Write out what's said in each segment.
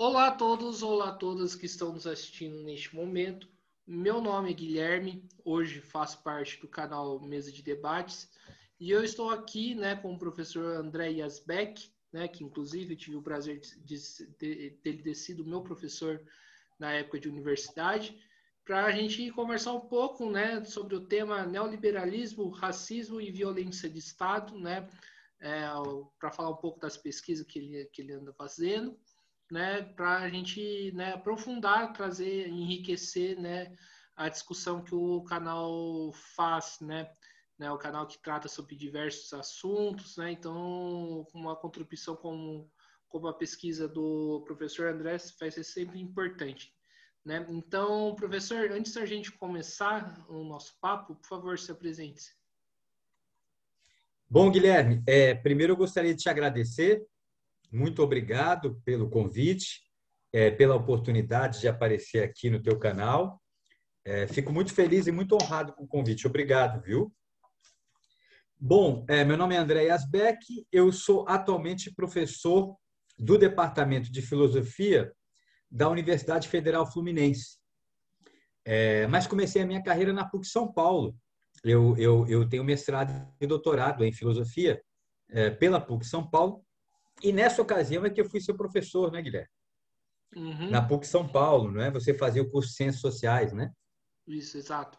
Olá a todos, olá a todas que estão nos assistindo neste momento. Meu nome é Guilherme, hoje faço parte do canal Mesa de Debates e eu estou aqui, com o professor André Yazbek, que inclusive eu tive o prazer dele ter sido meu professor na época de universidade, para a gente conversar um pouco, sobre o tema neoliberalismo, racismo e violência de Estado, para falar um pouco das pesquisas que ele anda fazendo, para a gente, aprofundar, trazer, enriquecer, a discussão que o canal faz, o canal que trata sobre diversos assuntos, então uma contribuição como a pesquisa do professor André vai ser sempre importante. Então, professor, antes da gente começar o nosso papo, por favor, se apresente. Bom, Guilherme, primeiro eu gostaria de te agradecer. Muito obrigado pelo convite, pela oportunidade de aparecer aqui no teu canal. Fico muito feliz e muito honrado com o convite. Obrigado, viu? Bom, meu nome é André Yazbek, eu sou atualmente professor do Departamento de Filosofia da Universidade Federal Fluminense. Mas comecei a minha carreira na PUC São Paulo. Eu tenho mestrado e doutorado em filosofia pela PUC São Paulo, e nessa ocasião é que eu fui seu professor, né, Guilherme? Na Uhum. PUC São Paulo, não é? Você fazia o curso de Ciências Sociais, né? Isso, exato.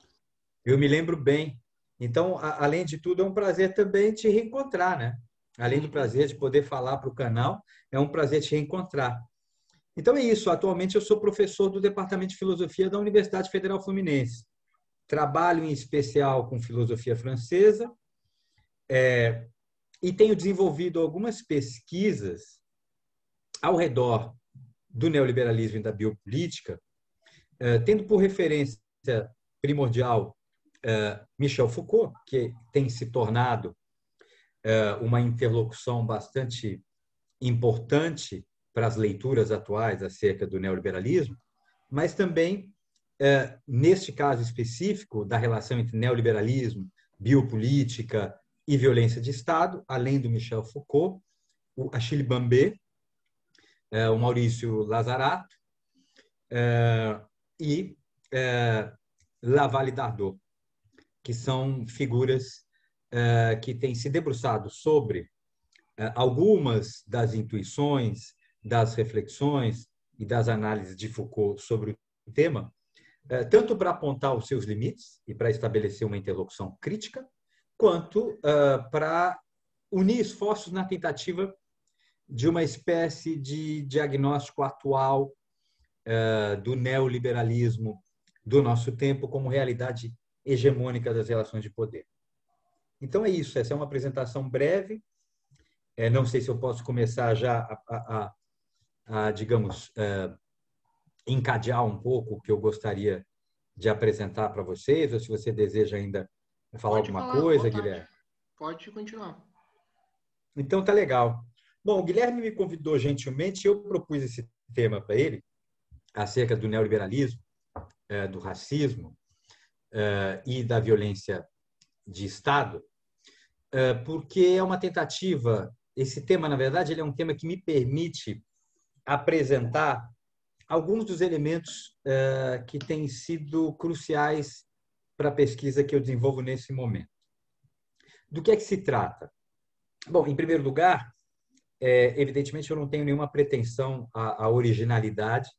Eu me lembro bem. Então, além de tudo, é um prazer também te reencontrar, né? Além do Uhum. prazer de poder falar para o canal, é um prazer te reencontrar. Então é isso. Atualmente eu sou professor do Departamento de Filosofia da Universidade Federal Fluminense. Trabalho em especial com filosofia francesa, e tenho desenvolvido algumas pesquisas ao redor do neoliberalismo e da biopolítica, tendo por referência primordial Michel Foucault, que tem se tornado uma interlocução bastante importante para as leituras atuais acerca do neoliberalismo, mas também, neste caso específico, da relação entre neoliberalismo, biopolítica e violência de Estado, além do Michel Foucault, o Achille Mbembe, o Maurício Lazarato e Lavalle Dardot, que são figuras que têm se debruçado sobre algumas das intuições, das reflexões e das análises de Foucault sobre o tema, tanto para apontar os seus limites e para estabelecer uma interlocução crítica, quanto para unir esforços na tentativa de uma espécie de diagnóstico atual do neoliberalismo do nosso tempo como realidade hegemônica das relações de poder. Então é isso, essa é uma apresentação breve. Não sei se eu posso começar já digamos, encadear um pouco o que eu gostaria de apresentar para vocês, ou se você deseja ainda falar Pode alguma falar à coisa, vontade. Guilherme. Pode continuar. Então tá legal. Bom, o Guilherme me convidou gentilmente e eu propus esse tema para ele, acerca do neoliberalismo, do racismo e da violência de Estado, porque é uma tentativa. Esse tema, na verdade, ele é um tema que me permite apresentar alguns dos elementos que têm sido cruciais para a pesquisa que eu desenvolvo nesse momento. Do que é que se trata? Bom, em primeiro lugar, evidentemente eu não tenho nenhuma pretensão à originalidade.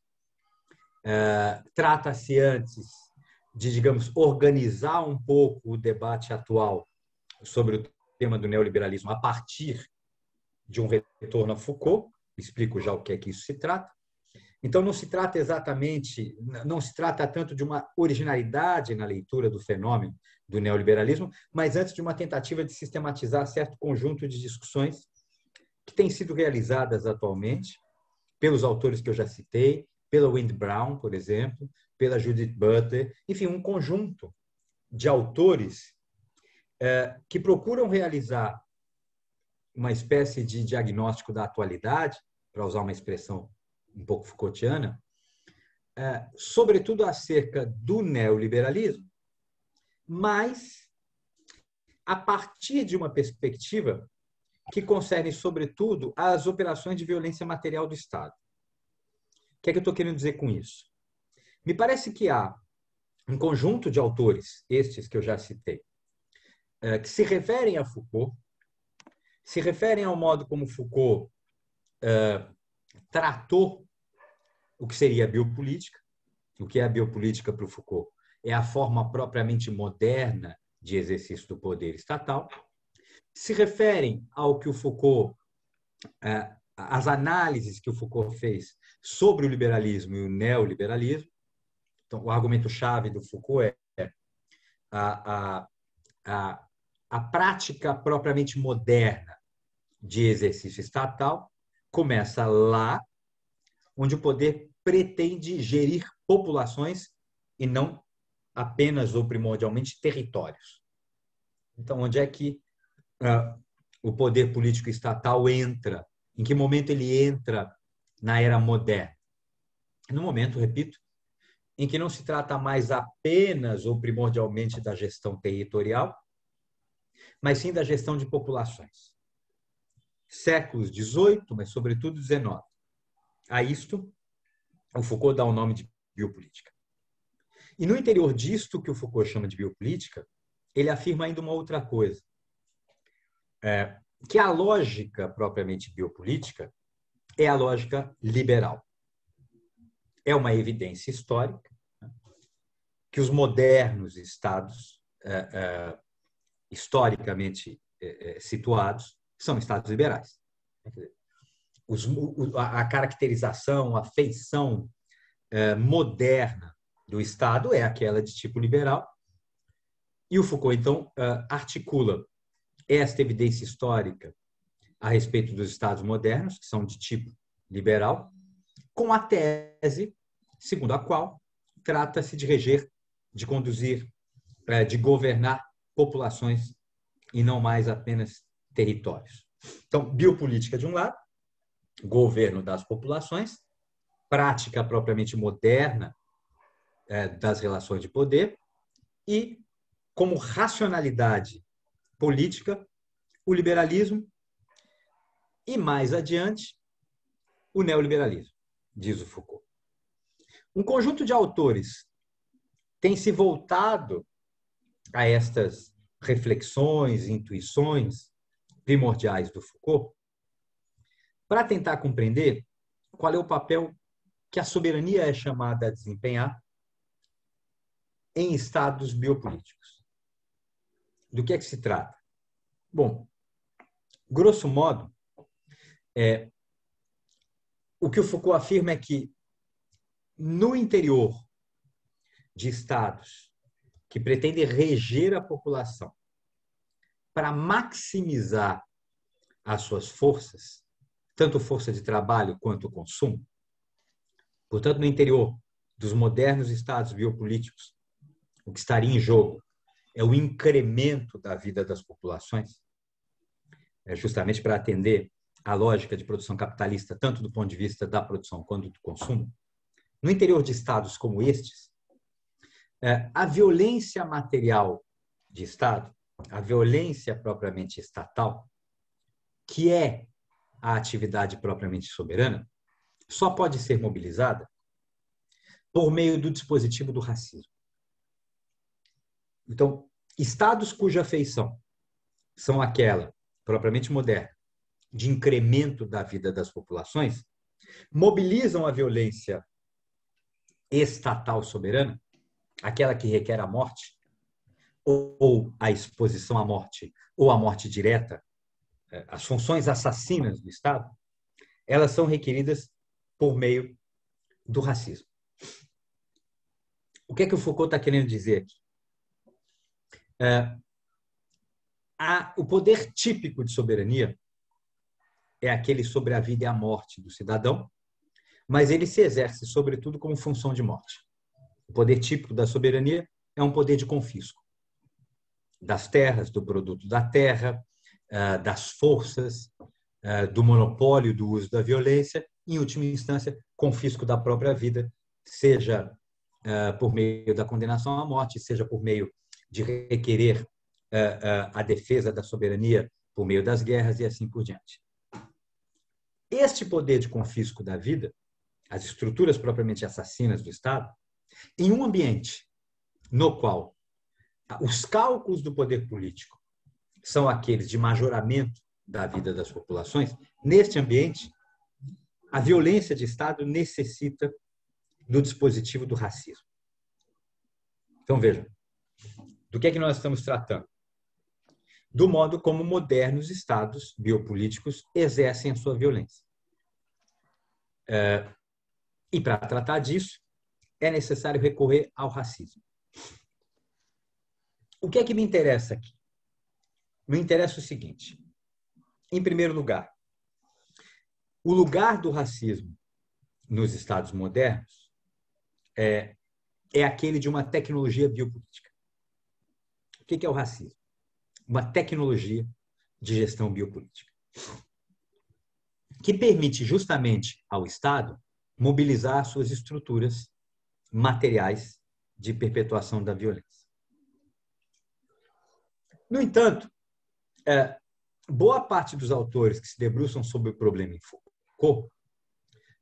Trata-se antes de, digamos, organizar um pouco o debate atual sobre o tema do neoliberalismo a partir de um retorno a Foucault. Explico já o que é que isso se trata. Então, não se trata exatamente, não se trata tanto de uma originalidade na leitura do fenômeno do neoliberalismo, mas antes de uma tentativa de sistematizar certo conjunto de discussões que têm sido realizadas atualmente pelos autores que eu já citei, pela Wendy Brown, por exemplo, pela Judith Butler, enfim, um conjunto de autores que procuram realizar uma espécie de diagnóstico da atualidade, para usar uma expressão um pouco Foucaultiana, sobretudo acerca do neoliberalismo, mas a partir de uma perspectiva que concerne, sobretudo, as operações de violência material do Estado. que é que eu estou querendo dizer com isso? Me parece que há um conjunto de autores, estes que eu já citei, que se referem a Foucault, se referem ao modo como Foucault tratou o que seria a biopolítica. O que é a biopolítica para o Foucault? É a forma propriamente moderna de exercício do poder estatal. Se referem ao que o Foucault, as análises que o Foucault fez sobre o liberalismo e o neoliberalismo. Então, o argumento-chave do Foucault é a prática propriamente moderna de exercício estatal começa lá, onde o poder pretende gerir populações e não apenas ou primordialmente territórios. Então, onde é que o poder político estatal entra? Em que momento ele entra na era moderna? No momento, repito, em que não se trata mais apenas ou primordialmente da gestão territorial, mas sim da gestão de populações. Séculos XVIII, mas sobretudo XIX. A isto, o Foucault dá o nome de biopolítica. E no interior disto que o Foucault chama de biopolítica, ele afirma ainda uma outra coisa, que a lógica propriamente biopolítica é a lógica liberal. É uma evidência histórica que os modernos estados, historicamente situados, são estados liberais. A caracterização, a feição moderna do Estado é aquela de tipo liberal. E o Foucault, então, articula esta evidência histórica a respeito dos Estados modernos, que são de tipo liberal, com a tese segundo a qual trata-se de reger, de conduzir, de governar populações e não mais apenas territórios. Então, biopolítica de um lado, governo das populações, prática propriamente moderna das relações de poder e, como racionalidade política, o liberalismo e, mais adiante, o neoliberalismo, diz o Foucault. Um conjunto de autores tem se voltado a estas reflexões, intuições primordiais do Foucault para tentar compreender qual é o papel que a soberania é chamada a desempenhar em estados biopolíticos. Do que é que se trata? Bom, grosso modo, o que o Foucault afirma é que no interior de estados que pretendem reger a população para maximizar as suas forças, tanto força de trabalho quanto consumo, portanto, no interior dos modernos estados biopolíticos, o que estaria em jogo é o incremento da vida das populações, justamente para atender à lógica de produção capitalista, tanto do ponto de vista da produção quanto do consumo. No interior de estados como estes, a violência material de Estado, a violência propriamente estatal, que é a atividade propriamente soberana, só pode ser mobilizada por meio do dispositivo do racismo. Então, estados cuja feição são aquela propriamente moderna, de incremento da vida das populações, mobilizam a violência estatal soberana, aquela que requer a morte, ou a exposição à morte, ou a morte direta, as funções assassinas do Estado, elas são requeridas por meio do racismo. O que é que o Foucault está querendo dizer aqui? O poder típico de soberania é aquele sobre a vida e a morte do cidadão, mas ele se exerce, sobretudo, como função de morte. O poder típico da soberania é um poder de confisco das terras, do produto da terra, das forças, do monopólio do uso da violência, em última instância, confisco da própria vida, seja por meio da condenação à morte, seja por meio de requerer a defesa da soberania por meio das guerras e assim por diante. Este poder de confisco da vida as estruturas propriamente assassinas do Estado, em um ambiente no qual os cálculos do poder político são aqueles de majoramento da vida das populações, neste ambiente, a violência de Estado necessita do dispositivo do racismo. Então, vejam, do que é que nós estamos tratando? Do modo como modernos estados biopolíticos exercem a sua violência. E para tratar disso, é necessário recorrer ao racismo. O que é que me interessa aqui? Me interessa o seguinte. Em primeiro lugar, o lugar do racismo nos estados modernos é aquele de uma tecnologia biopolítica. O que é o racismo? Uma tecnologia de gestão biopolítica que permite justamente ao Estado mobilizar suas estruturas materiais de perpetuação da violência. No entanto, boa parte dos autores que se debruçam sobre o problema em Foucault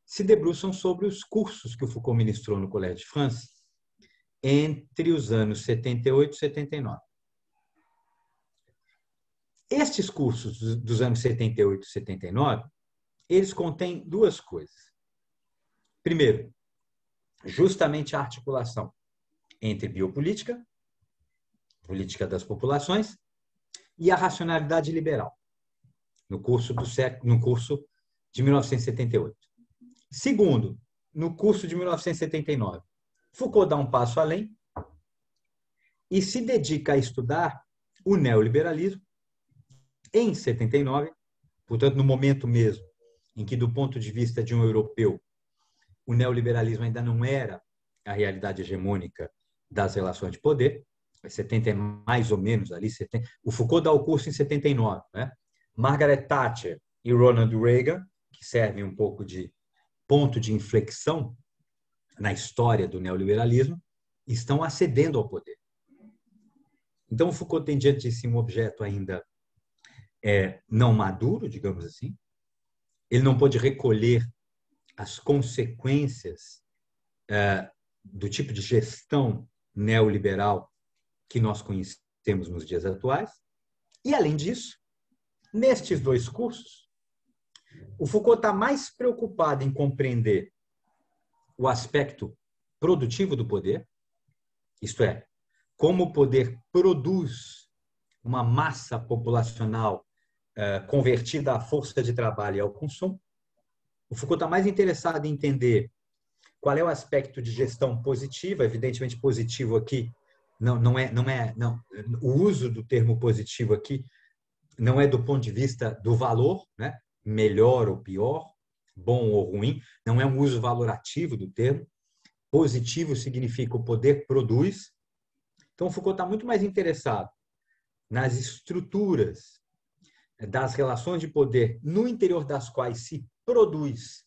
se debruçam sobre os cursos que o Foucault ministrou no Collège de France entre os anos 78 e 79. Estes cursos dos anos 78 e 79, eles contêm duas coisas. Primeiro, justamente a articulação entre biopolítica, política das populações, e a racionalidade liberal, no curso de 1978. Segundo, no curso de 1979, Foucault dá um passo além e se dedica a estudar o neoliberalismo em 79, portanto, no momento mesmo em que, do ponto de vista de um europeu, o neoliberalismo ainda não era a realidade hegemônica das relações de poder. 70 é mais ou menos ali. 70. O Foucault dá o curso em 79. Né? Margaret Thatcher e Ronald Reagan, que servem um pouco de ponto de inflexão na história do neoliberalismo, estão acedendo ao poder. Então, o Foucault tem diante de si um objeto ainda não maduro, digamos assim. Ele não pôde recolher as consequências do tipo de gestão neoliberal que nós conhecemos nos dias atuais. E, além disso, nestes dois cursos, o Foucault está mais preocupado em compreender o aspecto produtivo do poder, isto é, como o poder produz uma massa populacional convertida à força de trabalho e ao consumo. O Foucault está mais interessado em entender qual é o aspecto de gestão positiva, evidentemente positivo aqui, não, o uso do termo positivo aqui não é do ponto de vista do valor, né? Melhor ou pior, bom ou ruim, não é um uso valorativo do termo. Positivo significa o poder produz. Então, o Foucault está muito mais interessado nas estruturas das relações de poder no interior das quais se produz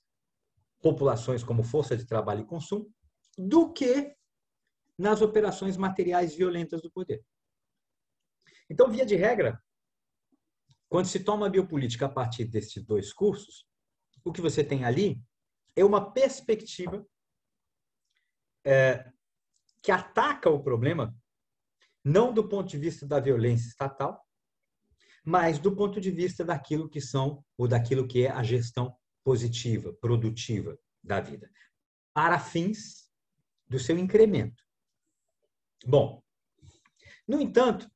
populações como força de trabalho e consumo, do que nas operações materiais violentas do poder. Então, via de regra, quando se toma a biopolítica a partir desses dois cursos, o que você tem ali é uma perspectiva que ataca o problema não do ponto de vista da violência estatal, mas do ponto de vista daquilo que são ou daquilo que é a gestão positiva, produtiva da vida, para fins do seu incremento. Bom, no entanto,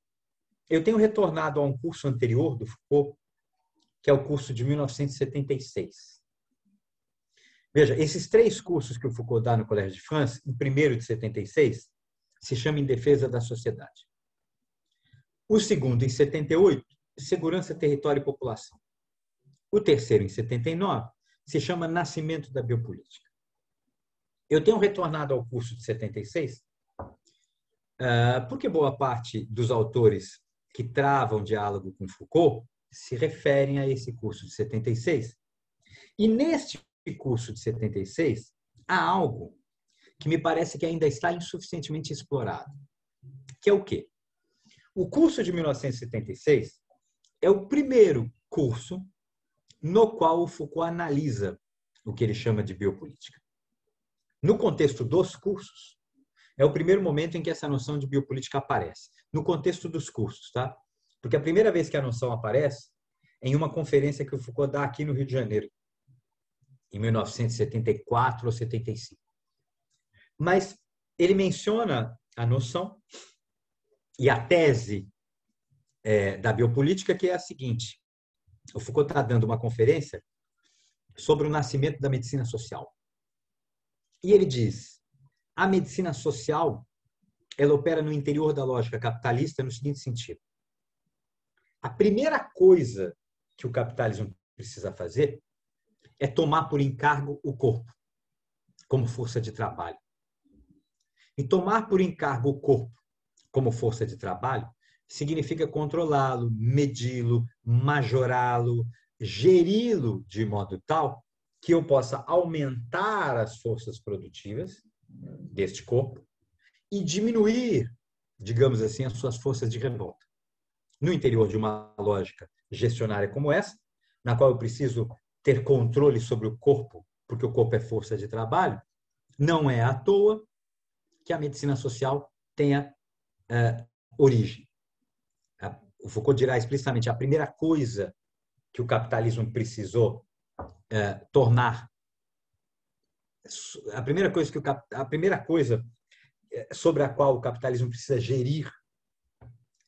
eu tenho retornado a um curso anterior do Foucault, que é o curso de 1976. Veja, esses três cursos que o Foucault dá no Collège de France, o primeiro de 76, se chama Em Defesa da Sociedade. O segundo, em 78, Segurança, Território e População. O terceiro, em 79, se chama Nascimento da Biopolítica. Eu tenho retornado ao curso de 76, porque boa parte dos autores que travam diálogo com Foucault se referem a esse curso de 76. E neste curso de 76, há algo que me parece que ainda está insuficientemente explorado, que é o quê? O curso de 1976 é o primeiro curso no qual o Foucault analisa o que ele chama de biopolítica. No contexto dos cursos, é o primeiro momento em que essa noção de biopolítica aparece. No contexto dos cursos, tá? Porque a primeira vez que a noção aparece é em uma conferência que o Foucault dá aqui no Rio de Janeiro, em 1974 ou 75. Mas ele menciona a noção e a tese da biopolítica, que é a seguinte. O Foucault está dando uma conferência sobre o nascimento da medicina social. E ele diz, a medicina social ela opera no interior da lógica capitalista no seguinte sentido. A primeira coisa que o capitalismo precisa fazer é tomar por encargo o corpo, como força de trabalho. E tomar por encargo o corpo como força de trabalho significa controlá-lo, medi-lo, majorá-lo, geri-lo de modo tal que eu possa aumentar as forças produtivas deste corpo e diminuir, digamos assim, as suas forças de revolta. No interior de uma lógica gestionária como essa, na qual eu preciso ter controle sobre o corpo, porque o corpo é força de trabalho, não é à toa que a medicina social tenha origem. O Foucault dirá explicitamente a primeira coisa que o capitalismo precisou tornar, a primeira coisa sobre a qual o capitalismo precisa gerir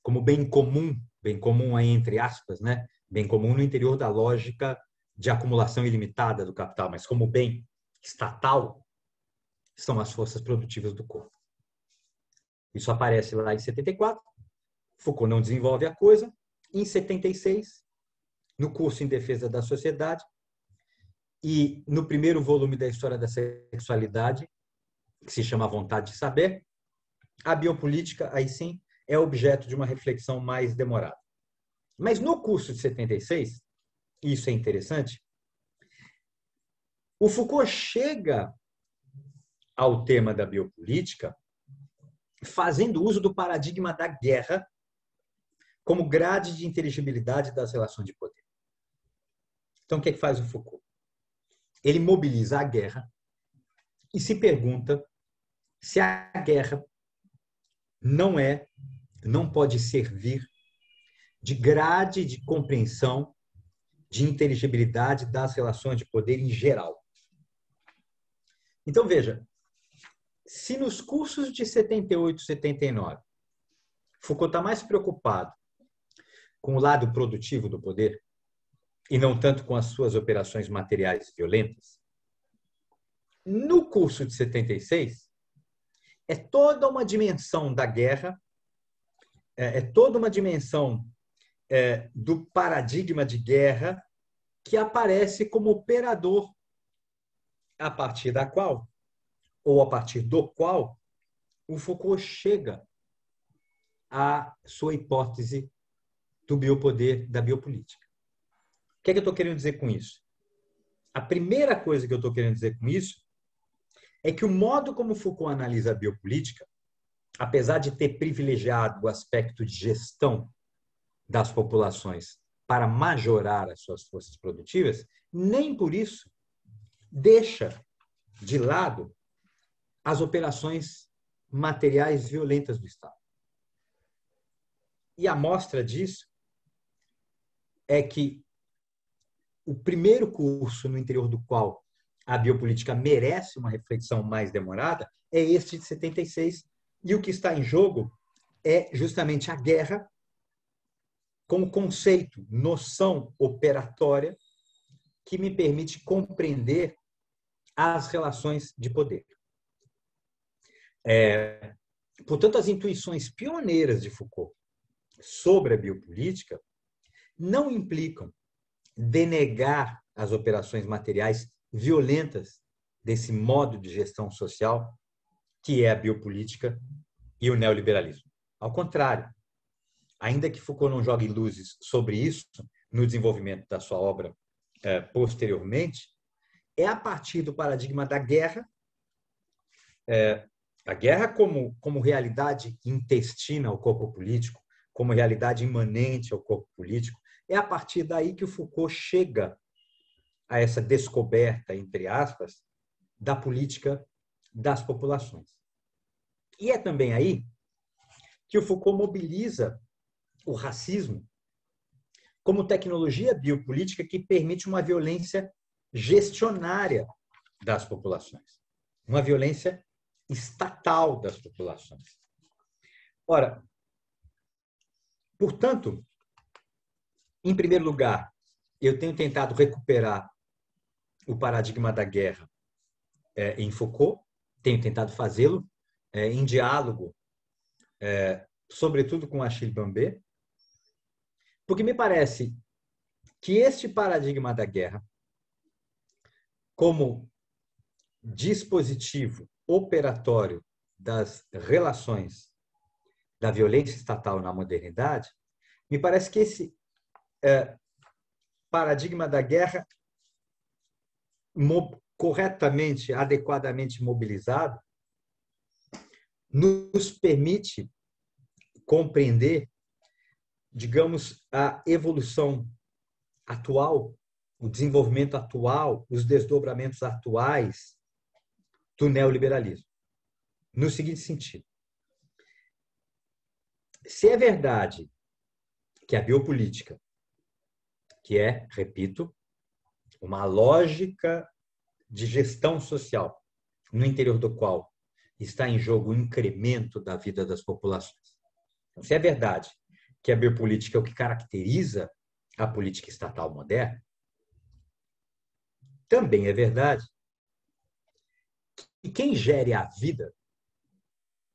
como bem comum aí entre aspas, né? Bem comum no interior da lógica de acumulação ilimitada do capital, mas como bem estatal, são as forças produtivas do corpo. Isso aparece lá em 74. Foucault não desenvolve a coisa. Em 76, no curso Em Defesa da Sociedade, e no primeiro volume da História da Sexualidade, que se chama Vontade de Saber, a biopolítica, aí sim, é objeto de uma reflexão mais demorada. Mas no curso de 76, e isso é interessante, o Foucault chega ao tema da biopolítica fazendo uso do paradigma da guerra como grade de inteligibilidade das relações de poder. Então, o que faz o Foucault? Ele mobiliza a guerra e se pergunta se a guerra não pode servir de grade de compreensão de inteligibilidade das relações de poder em geral. Então, veja, se nos cursos de 78 e 79, Foucault está mais preocupado com o lado produtivo do poder e não tanto com as suas operações materiais violentas, no curso de 76, é toda uma dimensão da guerra, é toda uma dimensão do paradigma de guerra que aparece como operador a partir da qual, ou a partir do qual, o Foucault chega à sua hipótese do biopoder, da biopolítica. O que é que eu estou querendo dizer com isso? A primeira coisa que eu estou querendo dizer com isso é que o modo como Foucault analisa a biopolítica, apesar de ter privilegiado o aspecto de gestão das populações para majorar as suas forças produtivas, nem por isso deixa de lado as operações materiais violentas do Estado. E a mostra disso é que o primeiro curso no interior do qual a biopolítica merece uma reflexão mais demorada é este de 76, e o que está em jogo é justamente a guerra como conceito, noção operatória que me permite compreender as relações de poder. Portanto, as intuições pioneiras de Foucault sobre a biopolítica não implicam denegar as operações materiais violentas desse modo de gestão social que é a biopolítica e o neoliberalismo. Ao contrário, ainda que Foucault não jogue luzes sobre isso no desenvolvimento da sua obra posteriormente, é a partir do paradigma da guerra, a guerra como realidade intestina ao corpo político, como realidade imanente ao corpo político, é a partir daí que o Foucault chega a essa descoberta, entre aspas, da política das populações. E é também aí que o Foucault mobiliza o racismo como tecnologia biopolítica que permite uma violência gestionária das populações, uma violência estatal das populações. Ora, portanto, em primeiro lugar, eu tenho tentado recuperar o paradigma da guerra em Foucault, tenho tentado fazê-lo em diálogo, sobretudo com Achille Mbembe, porque me parece que este paradigma da guerra, como dispositivo operatório das relações da violência estatal na modernidade, me parece que esse paradigma da guerra, corretamente, adequadamente mobilizado, nos permite compreender, digamos, a evolução atual, o desenvolvimento atual, os desdobramentos atuais do neoliberalismo. No seguinte sentido: se é verdade que a biopolítica, que é, repito, uma lógica de gestão social, no interior do qual está em jogo o incremento da vida das populações. Se é verdade que a biopolítica é o que caracteriza a política estatal moderna, também é verdade que quem gere a vida,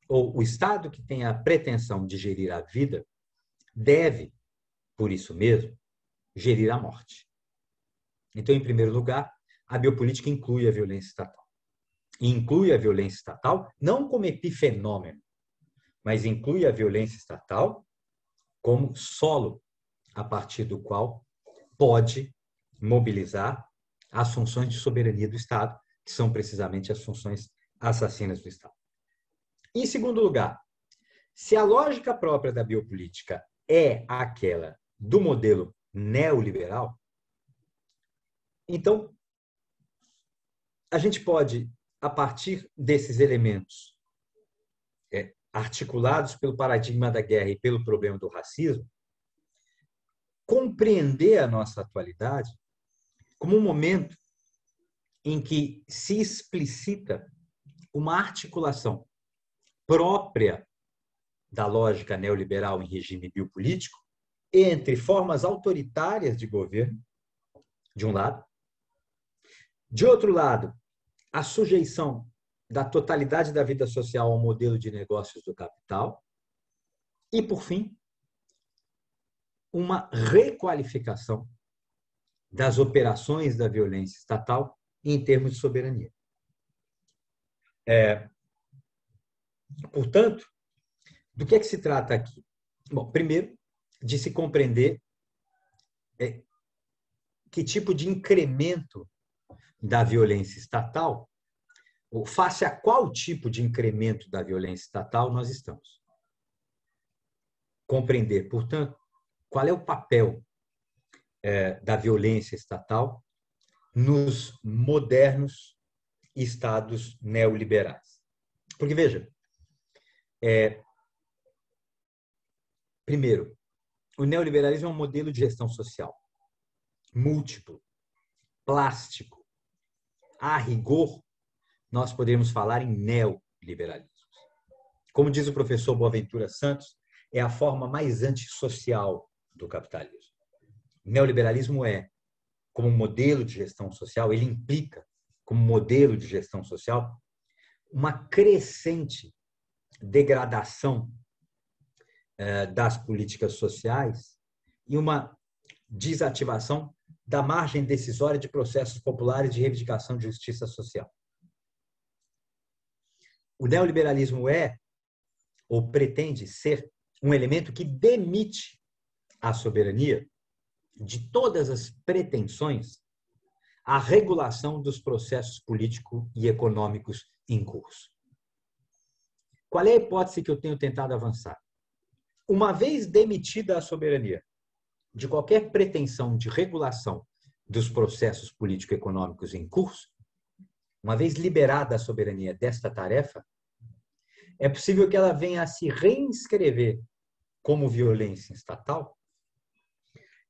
ou o Estado que tem a pretensão de gerir a vida, deve, por isso mesmo, gerir a morte. Então, em primeiro lugar, a biopolítica inclui a violência estatal. E inclui a violência estatal não como epifenômeno, mas inclui a violência estatal como solo a partir do qual pode mobilizar as funções de soberania do Estado, que são precisamente as funções assassinas do Estado. Em segundo lugar, se a lógica própria da biopolítica é aquela do modelo neoliberal, então a gente pode, a partir desses elementos articulados pelo paradigma da guerra e pelo problema do racismo, compreender a nossa atualidade como um momento em que se explicita uma articulação própria da lógica neoliberal em regime biopolítico entre formas autoritárias de governo, de um lado, de outro lado, a sujeição da totalidade da vida social ao modelo de negócios do capital e, por fim, uma requalificação das operações da violência estatal em termos de soberania. Portanto, do que é que se trata aqui? Bom, primeiro, de se compreender que tipo de incremento da violência estatal, ou face a qual tipo de incremento da violência estatal nós estamos. Compreender, portanto, qual é o papel da violência estatal nos modernos estados neoliberais. Porque, veja, primeiro, o neoliberalismo é um modelo de gestão social múltiplo, plástico. A rigor, nós podemos falar em neoliberalismo. Como diz o professor Boaventura Santos, é a forma mais antissocial do capitalismo. O neoliberalismo como modelo de gestão social, ele implica, como modelo de gestão social, uma crescente degradação das políticas sociais e uma desativação da margem decisória de processos populares de reivindicação de justiça social. O neoliberalismo ou pretende ser um elemento que demite a soberania de todas as pretensões à regulação dos processos políticos e econômicos em curso. Qual é a hipótese que eu tenho tentado avançar? Uma vez demitida a soberania de qualquer pretensão de regulação dos processos político-econômicos em curso, uma vez liberada a soberania desta tarefa, é possível que ela venha a se reinscrever como violência estatal,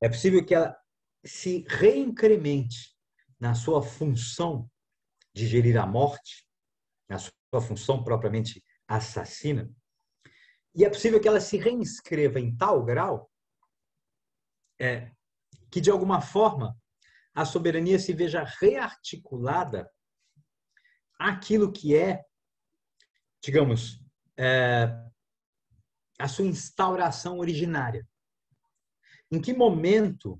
é possível que ela se reincremente na sua função de gerir a morte, na sua função propriamente assassina, e é possível que ela se reinscreva em tal grau que, de alguma forma, a soberania se veja rearticulada àquilo que é, digamos, a sua instauração originária. Em que momento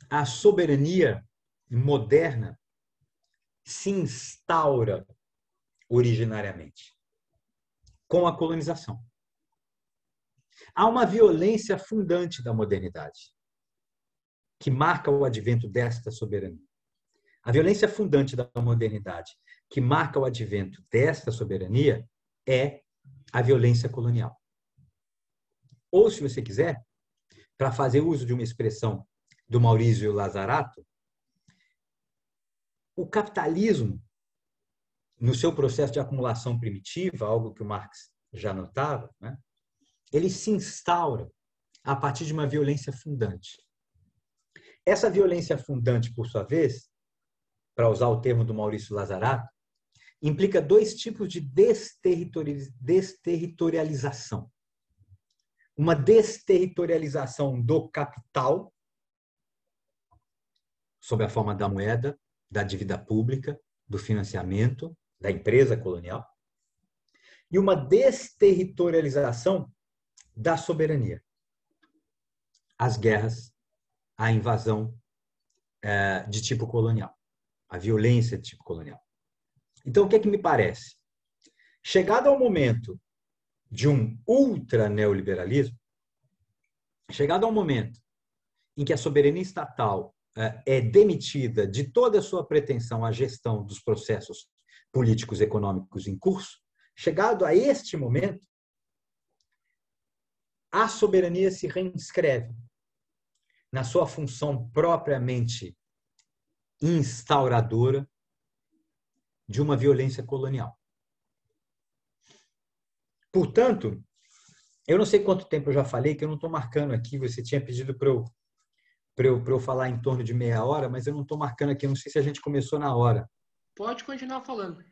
a soberania moderna se instaura originariamente? Com a colonização. Há uma violência fundante da modernidade que marca o advento desta soberania. A violência fundante da modernidade que marca o advento desta soberania é a violência colonial. Ou, se você quiser, para fazer uso de uma expressão do Maurizio Lazzarato, o capitalismo, no seu processo de acumulação primitiva, algo que o Marx já notava, né, ele se instaura a partir de uma violência fundante. Essa violência fundante, por sua vez, para usar o termo do Maurício Lazzarato, implica dois tipos de desterritorialização. Uma desterritorialização do capital, sob a forma da moeda, da dívida pública, do financiamento, da empresa colonial, e uma desterritorialização da soberania. As guerras, a invasão de tipo colonial, a violência de tipo colonial. Então, o que é que me parece? Chegado ao momento de um ultra-neoliberalismo, chegado ao momento em que a soberania estatal é demitida de toda a sua pretensão à gestão dos processos políticos e econômicos em curso, chegado a este momento, a soberania se reinscreve na sua função propriamente instauradora de uma violência colonial. Portanto, eu não sei quanto tempo eu já falei, que eu não estou marcando aqui, você tinha pedido para eu falar em torno de meia hora, mas eu não estou marcando aqui, eu não sei se a gente começou na hora. Pode continuar falando.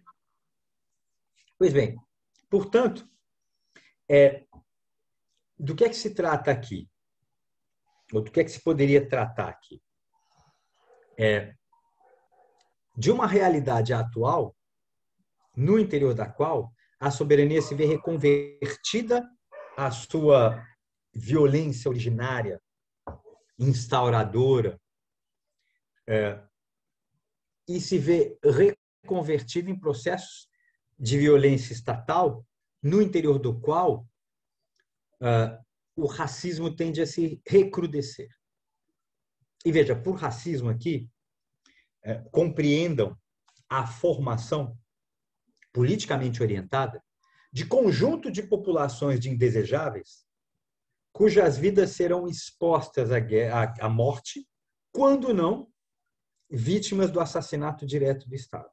Pois bem, portanto, do que é que se trata aqui? Ou do que é que se poderia tratar aqui? De uma realidade atual, no interior da qual a soberania se vê reconvertida à sua violência originária, instauradora, e se vê reconvertida em processos de violência estatal, no interior do qual o racismo tende a se recrudescer. E veja, por racismo aqui, compreendam a formação politicamente orientada de conjunto de populações de indesejáveis cujas vidas serão expostas à morte, quando não vítimas do assassinato direto do Estado.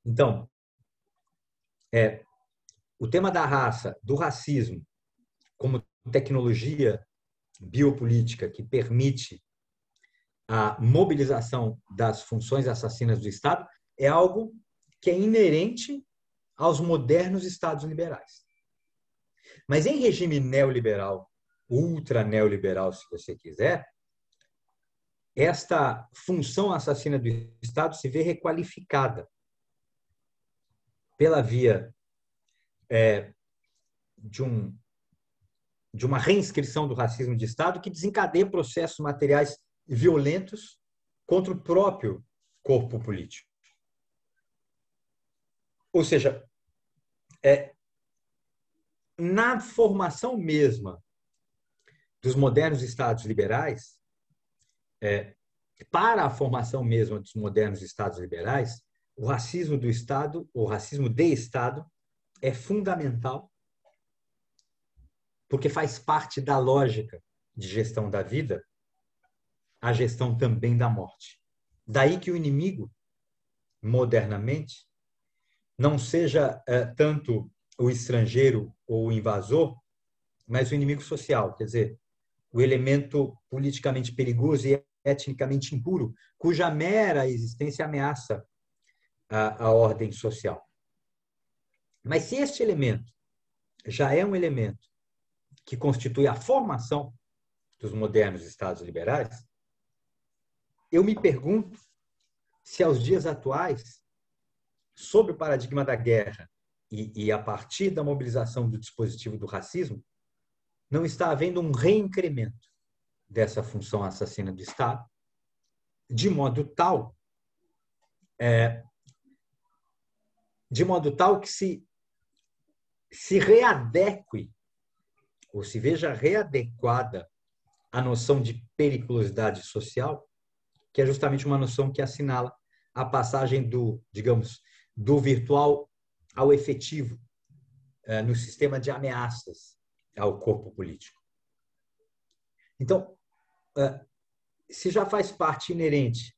Então, o tema da raça, do racismo, como tecnologia biopolítica que permite a mobilização das funções assassinas do Estado, é algo que é inerente aos modernos Estados liberais. Mas em regime neoliberal, ultra-neoliberal, se você quiser, esta função assassina do Estado se vê requalificada pela via de uma reinscrição do racismo de Estado que desencadeia processos materiais violentos contra o próprio corpo político. Ou seja, na formação mesma dos modernos Estados liberais, para a formação mesma dos modernos Estados liberais, o racismo do Estado, o racismo de Estado, é fundamental, porque faz parte da lógica de gestão da vida, a gestão também da morte. Daí que o inimigo modernamente, não seja tanto o estrangeiro ou o invasor, mas o inimigo social, quer dizer, o elemento politicamente perigoso e etnicamente impuro, cuja mera existência ameaça a ordem social. Mas se este elemento já é um elemento que constitui a formação dos modernos Estados liberais, eu me pergunto se aos dias atuais, sob o paradigma da guerra e a partir da mobilização do dispositivo do racismo, não está havendo um reincremento dessa função assassina do Estado, de modo tal que se readeque, ou se veja readequada a noção de periculosidade social, que é justamente uma noção que assinala a passagem digamos, do virtual ao efetivo no sistema de ameaças ao corpo político. Então, se já faz parte inerente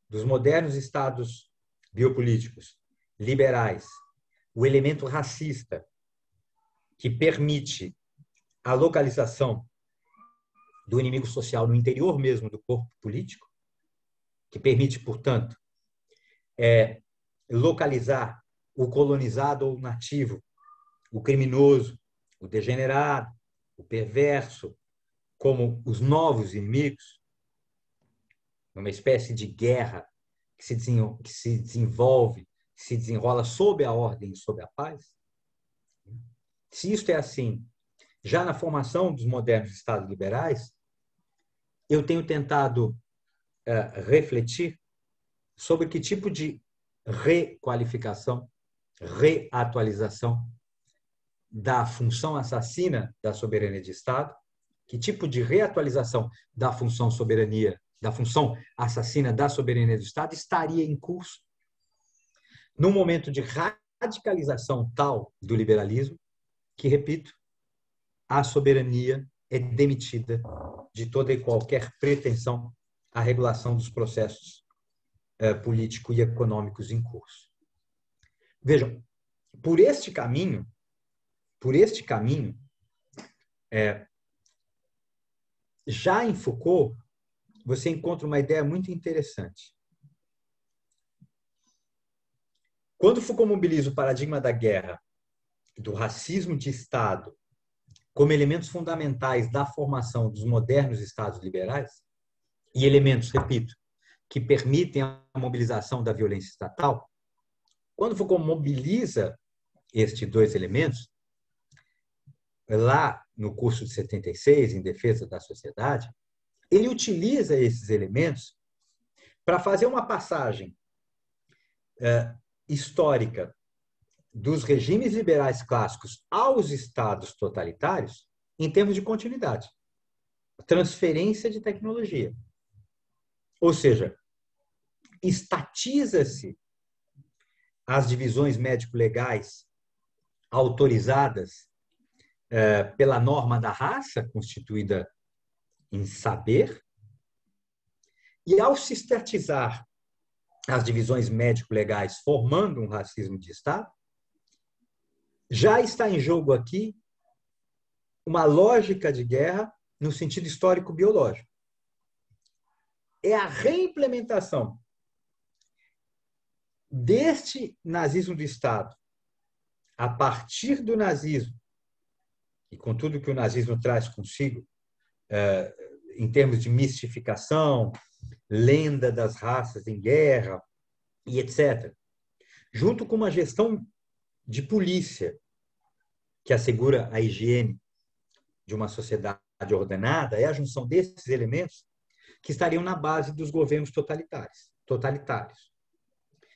dos modernos estados biopolíticos liberais o elemento racista que permite a localização do inimigo social no interior mesmo do corpo político, que permite, portanto, localizar o colonizado ou o nativo, o criminoso, o degenerado, o perverso, como os novos inimigos, numa espécie de guerra que se desenvolve, que se desenrola sob a ordem e sob a paz. Se isto é assim, já na formação dos modernos estados liberais, eu tenho tentado refletir sobre que tipo de requalificação, reatualização da função assassina da soberania de Estado, que tipo de reatualização da função assassina da soberania do Estado estaria em curso num momento de radicalização tal do liberalismo que, repito, a soberania é demitida de toda e qualquer pretensão à regulação dos processos políticos e econômicos em curso. Vejam, por este caminho, já em Foucault, você encontra uma ideia muito interessante. Quando Foucault mobiliza o paradigma da guerra, do racismo de Estado, como elementos fundamentais da formação dos modernos Estados liberais, e elementos, repito, que permitem a mobilização da violência estatal, quando Foucault mobiliza estes dois elementos, lá no curso de 76, em Defesa da Sociedade, ele utiliza esses elementos para fazer uma passagem histórica dos regimes liberais clássicos aos estados totalitários em termos de continuidade, transferência de tecnologia. Ou seja, estatiza-se as divisões médico-legais autorizadas pela norma da raça, constituída em saber, e ao se estatizar as divisões médico-legais formando um racismo de Estado, já está em jogo aqui uma lógica de guerra no sentido histórico-biológico. É a reimplementação deste nazismo do Estado a partir do nazismo e com tudo que o nazismo traz consigo em termos de mistificação, lenda das raças em guerra e etc., junto com uma gestão de polícia que assegura a higiene de uma sociedade ordenada, é a junção desses elementos que estariam na base dos governos totalitários.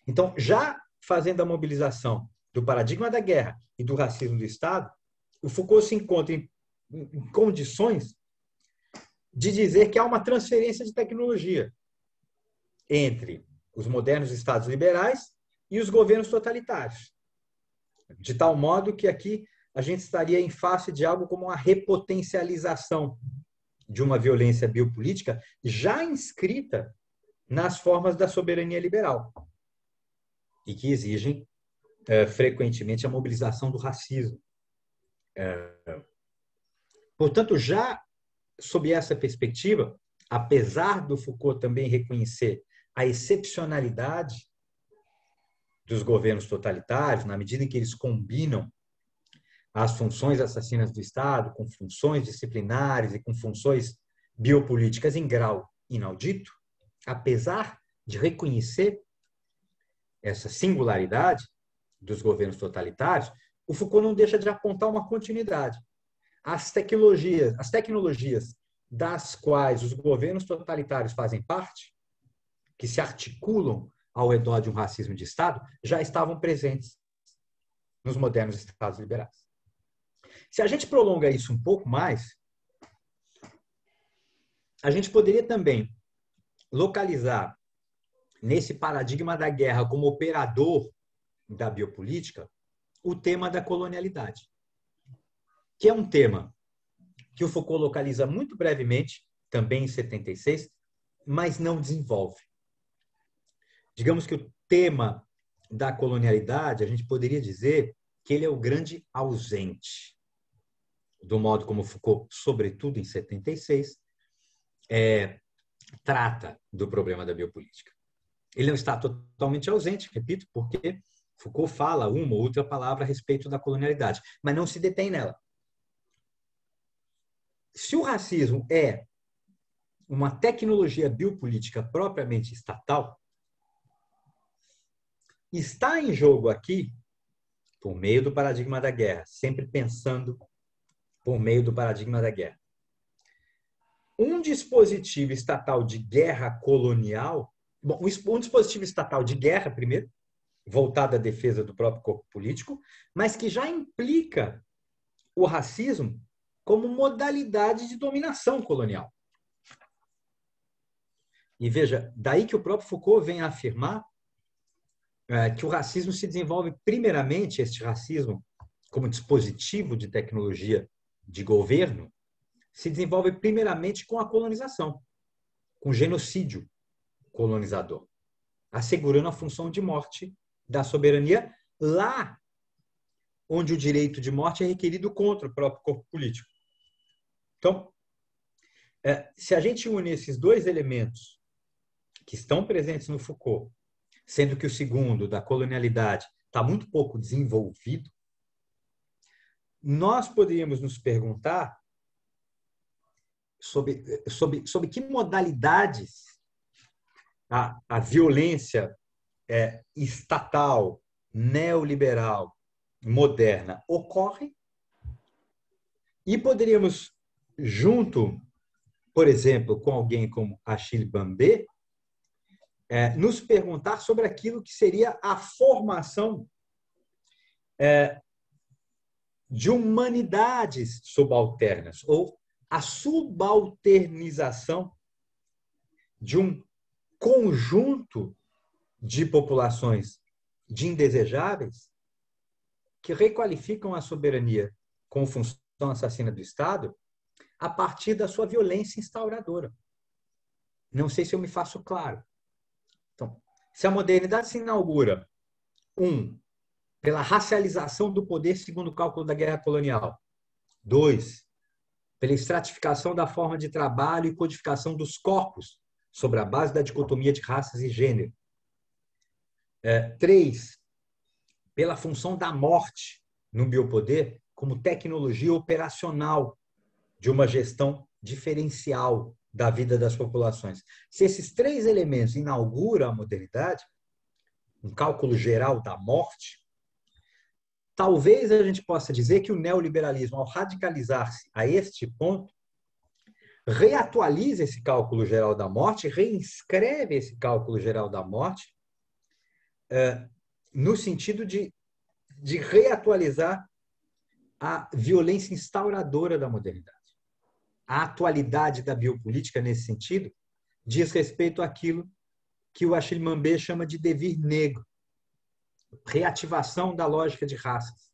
Então, já fazendo a mobilização do paradigma da guerra e do racismo do Estado, o Foucault se encontra em condições de dizer que há uma transferência de tecnologia entre os modernos estados liberais e os governos totalitários, de tal modo que aqui a gente estaria em face de algo como uma repotencialização de uma violência biopolítica já inscrita nas formas da soberania liberal. e que exigem frequentemente a mobilização do racismo. Portanto, já sob essa perspectiva, apesar do Foucault também reconhecer a excepcionalidade dos governos totalitários, na medida em que eles combinam as funções assassinas do Estado com funções disciplinares e com funções biopolíticas em grau inaudito, apesar de reconhecer essa singularidade dos governos totalitários, o Foucault não deixa de apontar uma continuidade. As tecnologias das quais os governos totalitários fazem parte, que se articulam ao redor de um racismo de Estado, já estavam presentes nos modernos Estados liberais. Se a gente prolonga isso um pouco mais, a gente poderia também localizar nesse paradigma da guerra como operador da biopolítica o tema da colonialidade, que é um tema que o Foucault localiza muito brevemente, também em 76, mas não desenvolve. Digamos que o tema da colonialidade, a gente poderia dizer que ele é o grande ausente, do modo como Foucault, sobretudo em 76, trata do problema da biopolítica. Ele não está totalmente ausente, repito, porque Foucault fala uma ou outra palavra a respeito da colonialidade, mas não se detém nela. Se o racismo é uma tecnologia biopolítica propriamente estatal, está em jogo aqui, por meio do paradigma da guerra, sempre pensando por meio do paradigma da guerra, um dispositivo estatal de guerra colonial, um dispositivo estatal de guerra, primeiro, voltado à defesa do próprio corpo político, mas que já implica o racismo como modalidade de dominação colonial. E veja, daí que o próprio Foucault vem a afirmar que o racismo se desenvolve primeiramente, este racismo como dispositivo de tecnologia de governo, se desenvolve primeiramente com a colonização, com o genocídio colonizador, assegurando a função de morte da soberania lá onde o direito de morte é requerido contra o próprio corpo político. Então, se a gente une esses dois elementos que estão presentes no Foucault, sendo que o segundo, da colonialidade, está muito pouco desenvolvido, nós poderíamos nos perguntar sobre que modalidades a violência estatal, neoliberal, moderna ocorre, e poderíamos, junto, por exemplo, com alguém como Achille Mbembe, nos perguntar sobre aquilo que seria a formação de humanidades subalternas, ou a subalternização de um conjunto de populações de indesejáveis que requalificam a soberania como função assassina do Estado a partir da sua violência instauradora. Não sei se eu me faço claro. Então, se a modernidade se inaugura, pela racialização do poder segundo o cálculo da guerra colonial. 2, pela estratificação da forma de trabalho e codificação dos corpos sobre a base da dicotomia de raças e gênero. 3, pela função da morte no biopoder como tecnologia operacional de uma gestão diferencial da vida das populações. Se esses 3 elementos inauguram a modernidade, um cálculo geral da morte, talvez a gente possa dizer que o neoliberalismo, ao radicalizar-se a este ponto, reatualiza esse cálculo geral da morte, reinscreve esse cálculo geral da morte no sentido de reatualizar a violência instauradora da modernidade. A atualidade da biopolítica, nesse sentido, diz respeito àquilo que o Achille Mbembe chama de devir negro, reativação da lógica de raças,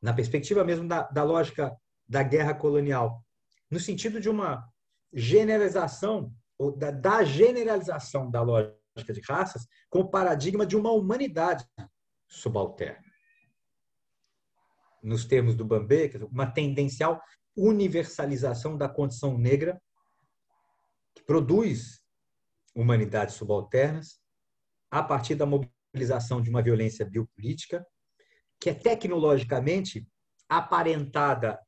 na perspectiva mesmo da lógica da guerra colonial, no sentido de uma generalização, ou da generalização da lógica de raças como paradigma de uma humanidade subalterna. Nos termos do Bambê, uma tendencial universalização da condição negra que produz humanidades subalternas a partir da mobilização de uma violência biopolítica que é tecnologicamente aparentada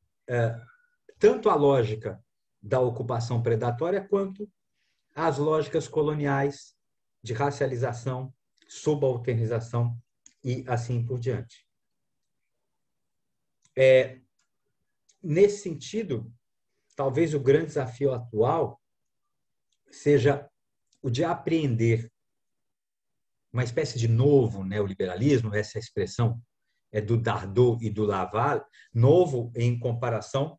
tanto à lógica da ocupação predatória quanto às lógicas coloniais de racialização, subalternização e assim por diante. Nesse sentido, talvez o grande desafio atual seja o de apreender uma espécie de novo neoliberalismo, essa expressão é do Dardot e do Laval, novo em comparação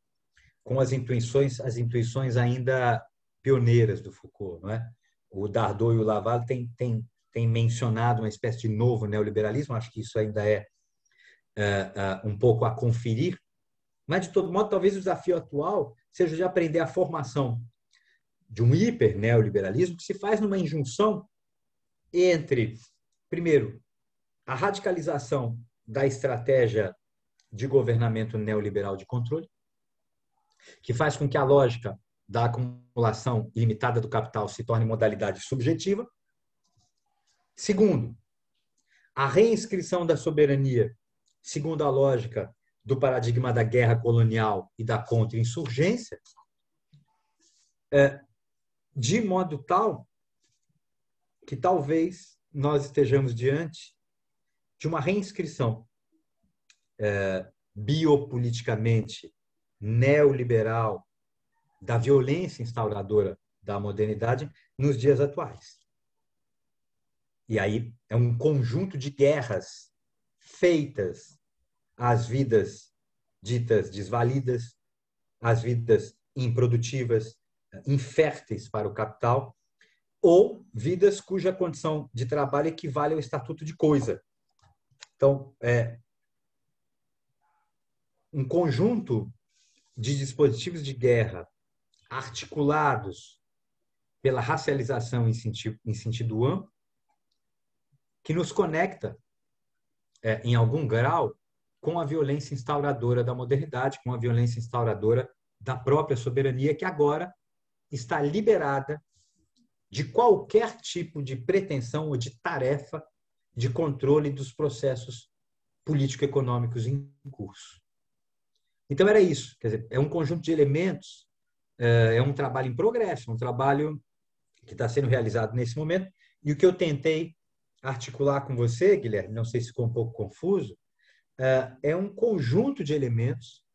com as intuições ainda pioneiras do Foucault, não é? O Dardot e o Laval têm mencionado uma espécie de novo neoliberalismo, acho que isso ainda é um pouco a conferir, mas, de todo modo, talvez o desafio atual seja de aprender a formação de um hiper-neoliberalismo que se faz numa injunção entre, primeiro, a radicalização da estratégia de governamento neoliberal de controle, que faz com que a lógica da acumulação ilimitada do capital se torne modalidade subjetiva. Segundo, a reinscrição da soberania segundo a lógica do paradigma da guerra colonial e da contra-insurgência, de modo tal que talvez nós estejamos diante de uma reinscrição biopoliticamente neoliberal da violência instauradora da modernidade nos dias atuais. E aí é um conjunto de guerras feitas às vidas ditas desvalidas, às vidas improdutivas, inférteis para o capital, ou vidas cuja condição de trabalho equivale ao estatuto de coisa. Então, um conjunto de dispositivos de guerra articulados pela racialização em sentido amplo, que nos conecta, em algum grau, com a violência instauradora da modernidade, com a violência instauradora da própria soberania, que agora está liberada de qualquer tipo de pretensão ou de tarefa de controle dos processos político-econômicos em curso. Então, era isso. Quer dizer, é um conjunto de elementos, é um trabalho em progresso, um trabalho que está sendo realizado nesse momento. E o que eu tentei articular com você, Guilherme, não sei se ficou um pouco confuso, é um conjunto de elementos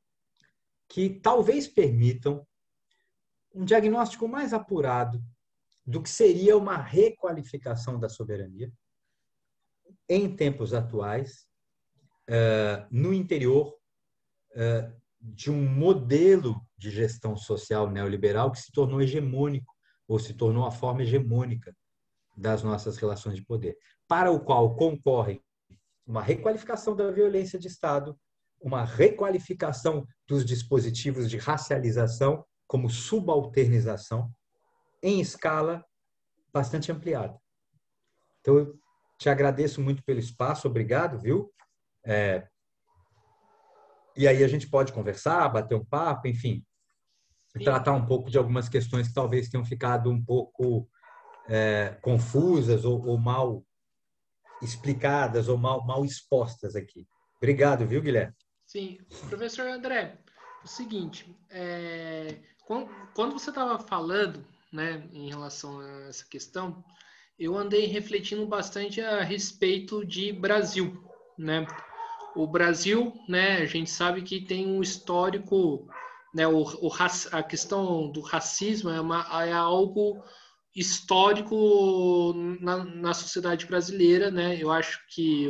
que talvez permitam um diagnóstico mais apurado do que seria uma requalificação da soberania em tempos atuais, no interior de um modelo de gestão social neoliberal que se tornou hegemônico, ou se tornou a forma hegemônica das nossas relações de poder, para o qual concorre uma requalificação da violência de Estado, uma requalificação dos dispositivos de racialização como subalternização, em escala bastante ampliada. Então, eu te agradeço muito pelo espaço, obrigado, viu? E aí a gente pode conversar, bater um papo, enfim, tratar um pouco de algumas questões que talvez tenham ficado um pouco confusas ou mal explicadas ou mal expostas aqui. Obrigado, viu, Guilherme? Sim. Professor André, o seguinte, quando você estava falando, né, em relação a essa questão, eu andei refletindo bastante a respeito de Brasil, né? O Brasil, né, a gente sabe que tem um histórico, né, a questão do racismo é algo histórico na sociedade brasileira, né? Eu acho que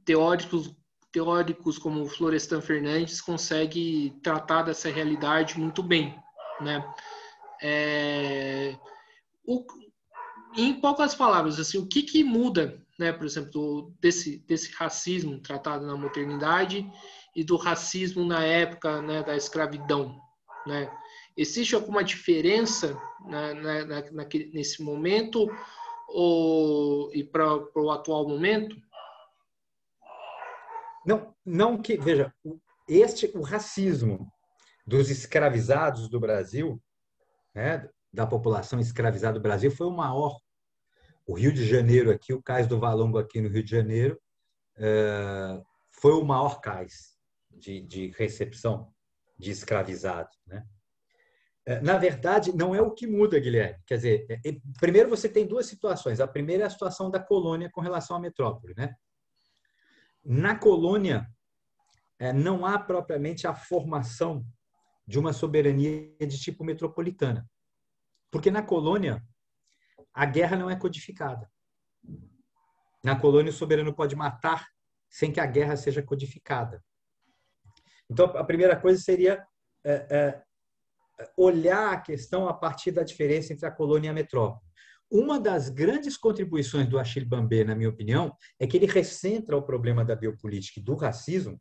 teóricos como Florestan Fernandes conseguem tratar dessa realidade muito bem, né? Em poucas palavras, assim, o que muda, né, por exemplo, desse racismo tratado na modernidade e do racismo na época, né, da escravidão, né? Existe alguma diferença nesse momento ou e para o atual momento? Não que, veja, o racismo dos escravizados do Brasil, né, da população escravizada do Brasil, foi o maior. O Rio de Janeiro aqui, o Cais do Valongo aqui no Rio de Janeiro, foi o maior cais de recepção de escravizados, né? Na verdade, não é o que muda, Guilherme. Quer dizer, primeiro você tem duas situações. A primeira é a situação da colônia com relação à metrópole, né? Na colônia, não há propriamente a formação de uma soberania de tipo metropolitana. Porque na colônia, a guerra não é codificada. Na colônia, o soberano pode matar sem que a guerra seja codificada. Então, a primeira coisa seria olhar a questão a partir da diferença entre a colônia e a metrópole. Uma das grandes contribuições do Achille Mbembe, na minha opinião, é que ele recentra o problema da biopolítica e do racismo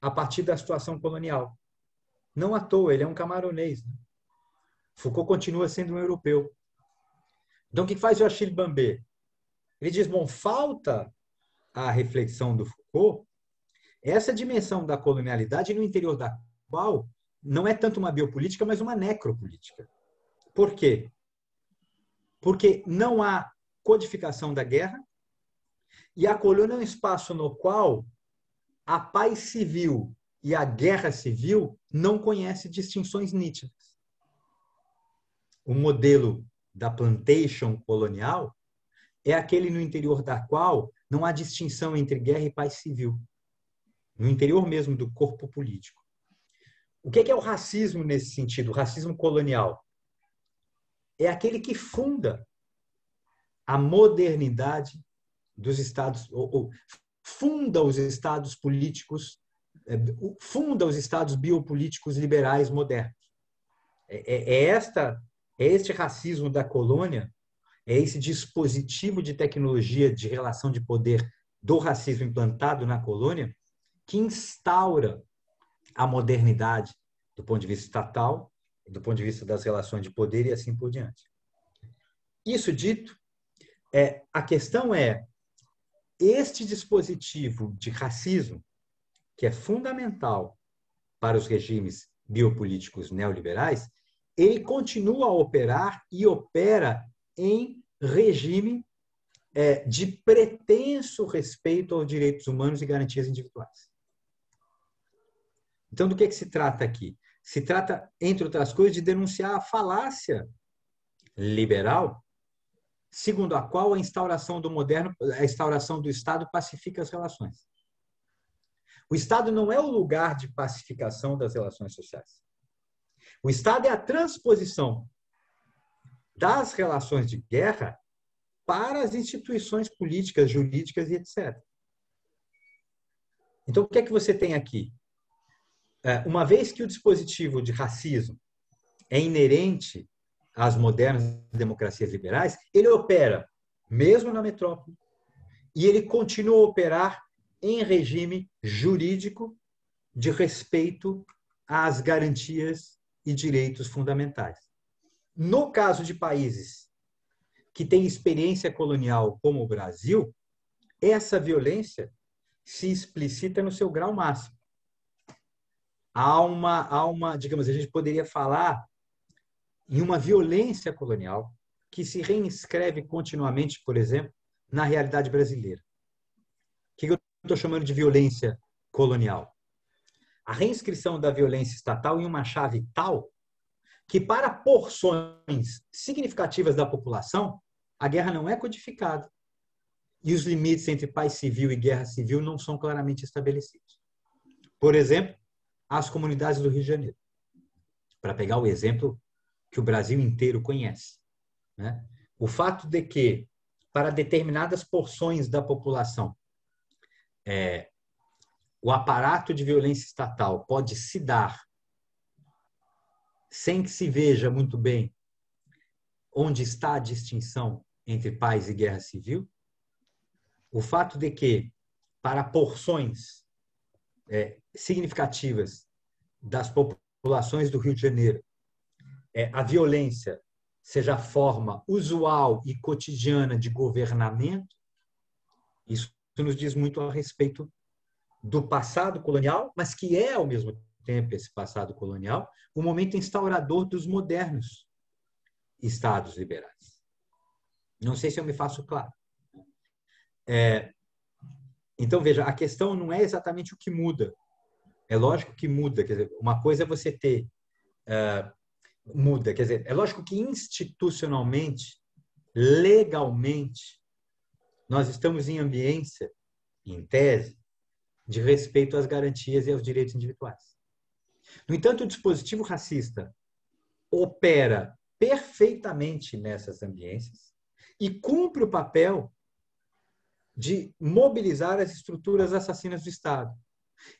a partir da situação colonial. Não à toa, ele é um camaronês, né? Foucault continua sendo um europeu. Então, o que faz o Achille Mbembe? Ele diz, bom, falta a reflexão do Foucault essa dimensão da colonialidade no interior da qual não é tanto uma biopolítica, mas uma necropolítica. Por quê? Porque não há codificação da guerra e a colônia é um espaço no qual a paz civil e a guerra civil não conhecem distinções nítidas. O modelo da plantation colonial é aquele no interior da qual não há distinção entre guerra e paz civil, no interior mesmo do corpo político. O que é o racismo nesse sentido? O racismo colonial é aquele que funda a modernidade dos estados, ou funda os estados políticos, funda os estados biopolíticos liberais modernos. É este racismo da colônia, é esse dispositivo de tecnologia de relação de poder do racismo implantado na colônia que instaura a modernidade do ponto de vista estatal, do ponto de vista das relações de poder e assim por diante. Isso dito, a questão é este dispositivo de racismo, que é fundamental para os regimes biopolíticos neoliberais, ele continua a operar e opera em regime de pretenso respeito aos direitos humanos e garantias individuais. Então, do que se trata aqui? Se trata, entre outras coisas, de denunciar a falácia liberal, segundo a qual a instauração do Estado pacifica as relações. O Estado não é o lugar de pacificação das relações sociais. O Estado é a transposição das relações de guerra para as instituições políticas, jurídicas e etc. Então, o que é que você tem aqui? Uma vez que o dispositivo de racismo é inerente às modernas democracias liberais, ele opera mesmo na metrópole e ele continua a operar em regime jurídico de respeito às garantias e direitos fundamentais. No caso de países que têm experiência colonial como o Brasil, essa violência se explicita no seu grau máximo. Há uma, digamos, a gente poderia falar em uma violência colonial que se reinscreve continuamente, por exemplo, na realidade brasileira. O que eu estou chamando de violência colonial? A reinscrição da violência estatal em uma chave tal que, para porções significativas da população, a guerra não é codificada e os limites entre paz civil e guerra civil não são claramente estabelecidos. Por exemplo, as comunidades do Rio de Janeiro, para pegar o exemplo que o Brasil inteiro conhece, né? O fato de que, para determinadas porções da população, o aparato de violência estatal pode se dar sem que se veja muito bem onde está a distinção entre paz e guerra civil, o fato de que, para porções significativas das populações do Rio de Janeiro, a violência seja a forma usual e cotidiana de governamento, isso nos diz muito a respeito do passado colonial, mas que é, ao mesmo tempo, esse passado colonial, o momento instaurador dos modernos estados liberais. Não sei se eu me faço claro. Então, veja, a questão não é exatamente o que muda. É lógico que muda. Quer dizer, uma coisa é você ter... muda. Quer dizer, é lógico que institucionalmente, legalmente, nós estamos em ambiência, em tese, de respeito às garantias e aos direitos individuais. No entanto, o dispositivo racista opera perfeitamente nessas ambiências e cumpre o papel de mobilizar as estruturas assassinas do Estado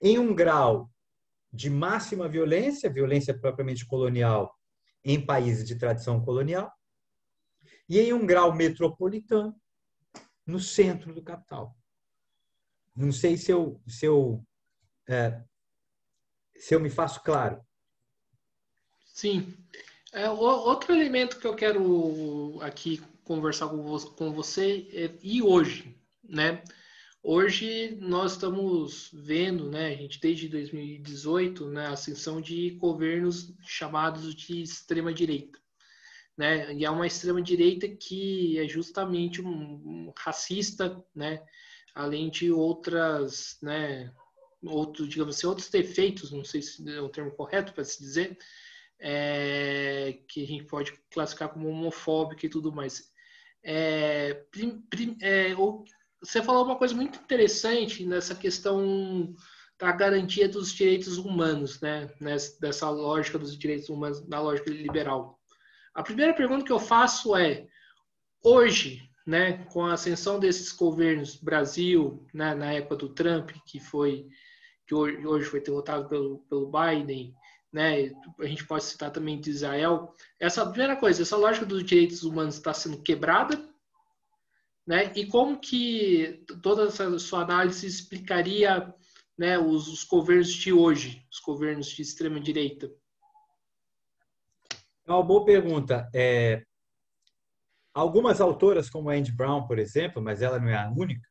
em um grau de máxima violência, violência propriamente colonial em países de tradição colonial, e em um grau metropolitano no centro do capital. Não sei se eu me faço claro. Sim. Outro elemento que eu quero aqui conversar com você e hoje, né? Hoje nós estamos vendo, né, a gente desde 2018, né, a ascensão de governos chamados de extrema direita, né? E é uma extrema direita que é justamente um racista, né? Além de outras, né, digamos assim, outros defeitos, não sei se é o termo correto para se dizer, que a gente pode classificar como homofóbico e tudo mais. Você falou uma coisa muito interessante nessa questão da garantia dos direitos humanos, né? Dessa lógica dos direitos humanos, na lógica liberal. A primeira pergunta que eu faço é, hoje, né, com a ascensão desses governos, Brasil, né, na época do Trump, que hoje foi derrotado pelo Biden, né? A gente pode citar também de Israel. Essa primeira coisa, essa lógica dos direitos humanos está sendo quebrada, né? E como que toda essa sua análise explicaria, né, os governos de hoje, os governos de extrema direita? É uma boa pergunta. Algumas autoras, como a Andy Brown, por exemplo, mas ela não é a única,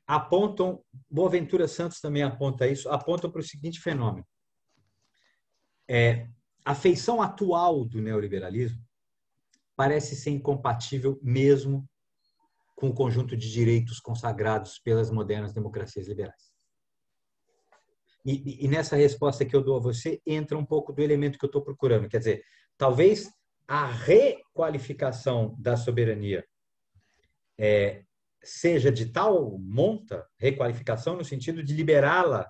apontam, Boaventura Santos também aponta isso, apontam para o seguinte fenômeno. A feição atual do neoliberalismo parece ser incompatível mesmo com o conjunto de direitos consagrados pelas modernas democracias liberais. E nessa resposta que eu dou a você, entra um pouco do elemento que eu estou procurando. Quer dizer, talvez a requalificação da soberania seja de tal monta, requalificação no sentido de liberá-la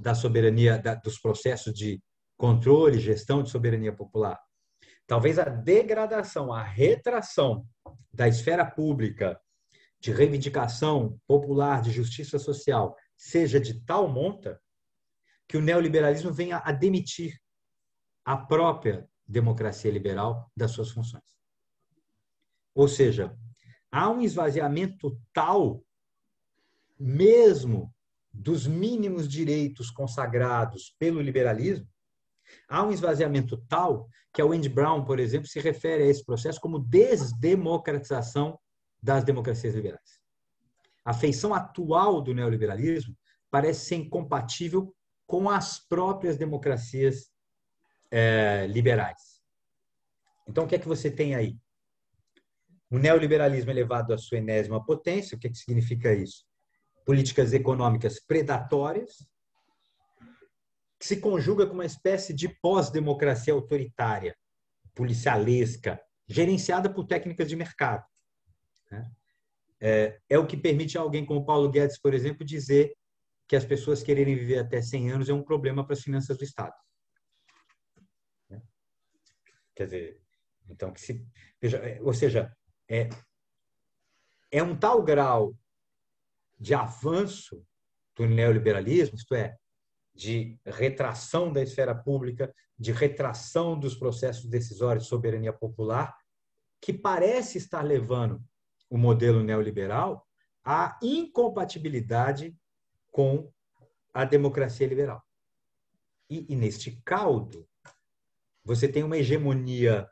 da soberania, dos processos de controle e gestão de soberania popular. Talvez a degradação, a retração da esfera pública de reivindicação popular, de justiça social, seja de tal monta que o neoliberalismo venha a demitir a própria democracia liberal das suas funções. Ou seja, há um esvaziamento tal, mesmo dos mínimos direitos consagrados pelo liberalismo, há um esvaziamento tal que a Andy Brown, por exemplo, se refere a esse processo como desdemocratização das democracias liberais. A feição atual do neoliberalismo parece ser incompatível com as próprias democracias liberais. Então, o que é que você tem aí? O neoliberalismo elevado à sua enésima potência. O que é que significa isso? Políticas econômicas predatórias, que se conjuga com uma espécie de pós-democracia autoritária, policialesca, gerenciada por técnicas de mercado. É o que permite a alguém como Paulo Guedes, por exemplo, dizer que as pessoas quererem viver até 100 anos é um problema para as finanças do Estado. Quer dizer, então, ou seja, é um tal grau de avanço do neoliberalismo, isto é, de retração da esfera pública, de retração dos processos decisórios de soberania popular, que parece estar levando o modelo neoliberal à incompatibilidade com a democracia liberal. E neste caldo, você tem uma hegemonia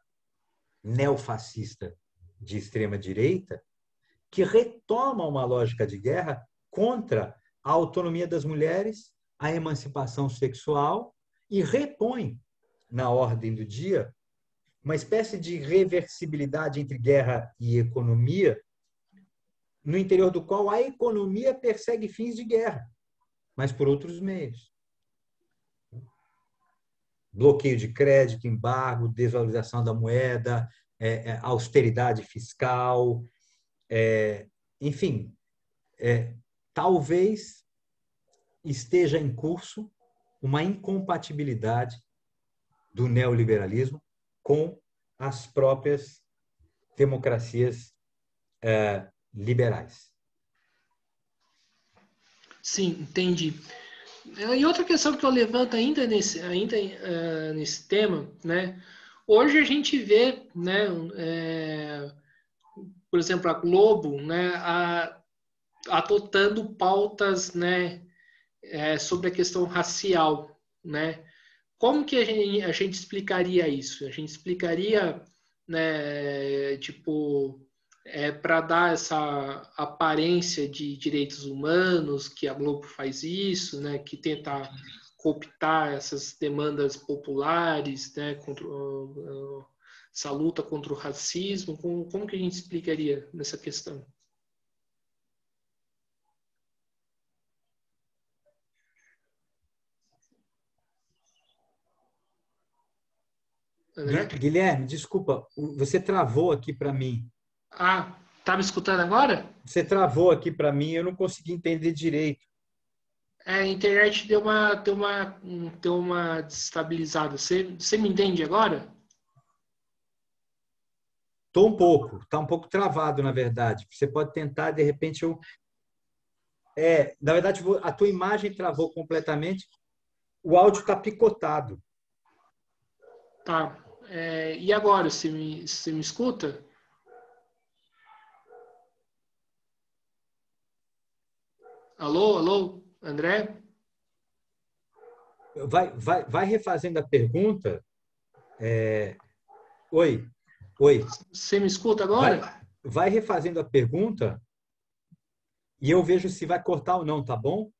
neofascista de extrema-direita, que retoma uma lógica de guerra contra a autonomia das mulheres, a emancipação sexual e repõe na ordem do dia uma espécie de reversibilidade entre guerra e economia, no interior do qual a economia persegue fins de guerra, mas por outros meios. Bloqueio de crédito, embargo, desvalorização da moeda, austeridade fiscal, enfim, talvez esteja em curso uma incompatibilidade do neoliberalismo com as próprias democracias liberais. Sim, entendi. E outra questão que eu levanto ainda nesse tema, né? Hoje a gente vê, né, por exemplo, a Globo, né, adotando pautas, né, sobre a questão racial, né? Como que a gente explicaria isso? A gente explicaria, né, tipo, para dar essa aparência de direitos humanos, que a Globo faz isso, né, que tenta cooptar essas demandas populares, né, contra essa luta contra o racismo. Como que a gente explicaria nessa questão? André? Guilherme, desculpa, você travou aqui para mim. Ah, tá me escutando agora? Você travou aqui para mim, eu não consegui entender direito. A internet deu uma desestabilizada. Você me entende agora? Estou um pouco, está um pouco travado, na verdade. Você pode tentar, de repente, na verdade, a tua imagem travou completamente, o áudio está picotado. Tá. E agora, você me escuta? Alô, alô, André? Vai refazendo a pergunta. Oi, oi. Você me escuta agora? Vai refazendo a pergunta e eu vejo se vai cortar ou não, tá bom?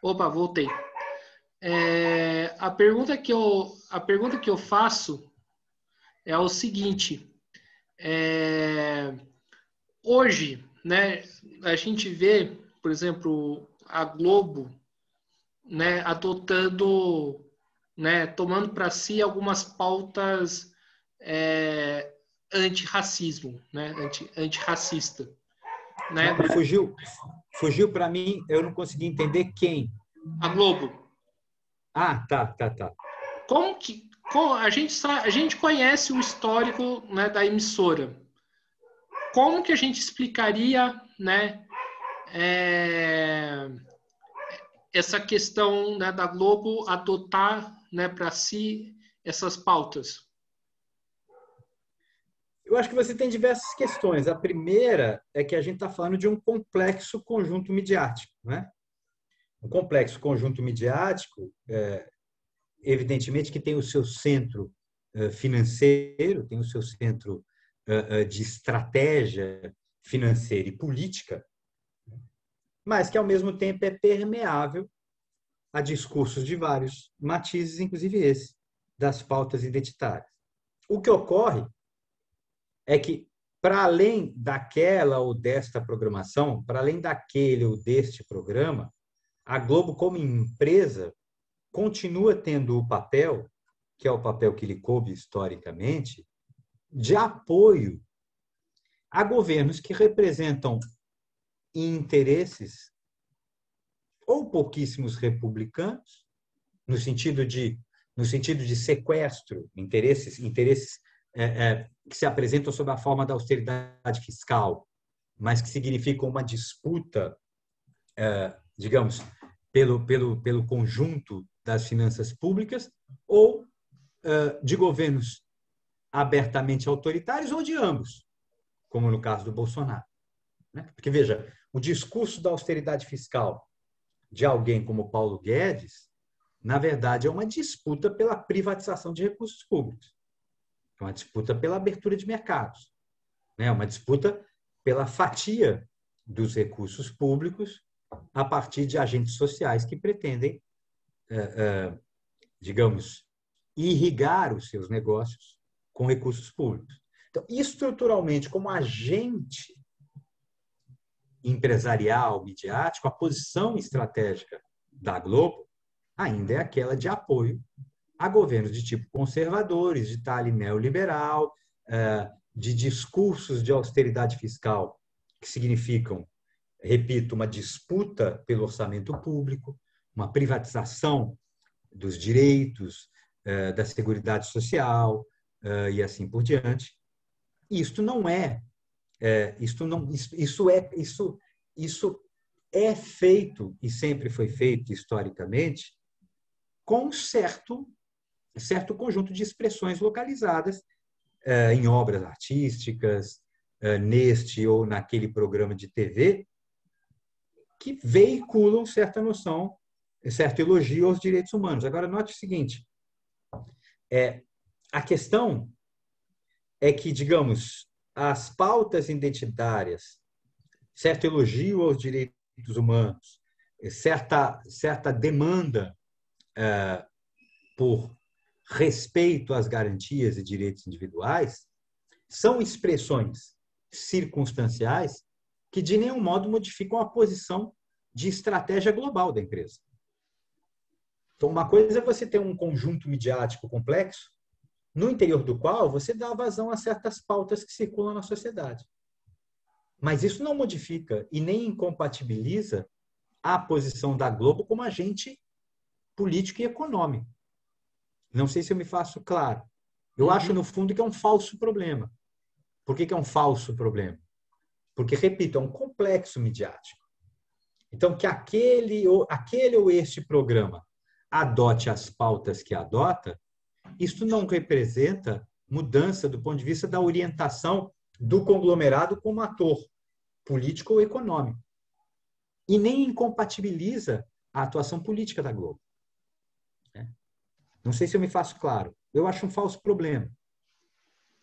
Opa, voltei. A pergunta que eu faço é o seguinte. Hoje, né, a gente vê, por exemplo, a Globo, né, adotando, né, tomando para si algumas pautas antirracismo, né, antirracista, né? Fugiu para mim, eu não consegui entender quem. A Globo. Ah, tá. A gente conhece o histórico, né, da emissora. Como que a gente explicaria, né, essa questão, né, da Globo adotar, né, para si essas pautas? Eu acho que você tem diversas questões. A primeira é que a gente está falando de um complexo conjunto midiático, né? Um complexo conjunto midiático, evidentemente que tem o seu centro financeiro, tem o seu centro de estratégia financeira e política, mas que, ao mesmo tempo, é permeável a discursos de vários matizes, inclusive esse, das pautas identitárias. O que ocorre é que, para além daquela ou desta programação, para além daquele ou deste programa, a Globo, como empresa, continua tendo o papel, que é o papel que lhe coube historicamente, de apoio a governos que representam interesses ou pouquíssimos republicanos, no sentido de sequestro, interesses que se apresentam sob a forma da austeridade fiscal, mas que significam uma disputa, digamos, pelo conjunto das finanças públicas, ou de governos abertamente autoritários, ou de ambos, como no caso do Bolsonaro. Porque, veja, o discurso da austeridade fiscal de alguém como Paulo Guedes na verdade, é uma disputa pela privatização de recursos públicos. É uma disputa pela abertura de mercados. É uma disputa pela fatia dos recursos públicos a partir de agentes sociais que pretendem, digamos, irrigar os seus negócios com recursos públicos. Então, estruturalmente, como agente empresarial, midiático, a posição estratégica da Globo ainda é aquela de apoio a governos de tipo conservadores, de talhe neoliberal, de discursos de austeridade fiscal que significam, repito, uma disputa pelo orçamento público, uma privatização dos direitos, da Seguridade Social e assim por diante. Isto não é, isso é feito e sempre foi feito historicamente com certo conjunto de expressões localizadas em obras artísticas, neste ou naquele programa de TV, que veiculam certa noção, certo elogio aos direitos humanos. Agora, note o seguinte, a questão é que, digamos, as pautas identitárias, certo elogio aos direitos humanos, certa demanda por respeito às garantias e direitos individuais, são expressões circunstanciais que de nenhum modo modificam a posição de estratégia global da empresa. Então, uma coisa é você ter um conjunto midiático complexo, no interior do qual você dá vazão a certas pautas que circulam na sociedade. Mas isso não modifica e nem incompatibiliza a posição da Globo como agente político e econômico. Não sei se eu me faço claro. Eu acho, no fundo, que é um falso problema. Por que é um falso problema? Porque, repito, é um complexo midiático. Então, que aquele ou este programa adote as pautas que adota, isso não representa mudança do ponto de vista da orientação do conglomerado como ator político ou econômico. E nem incompatibiliza a atuação política da Globo. Não sei se eu me faço claro. Eu acho um falso problema.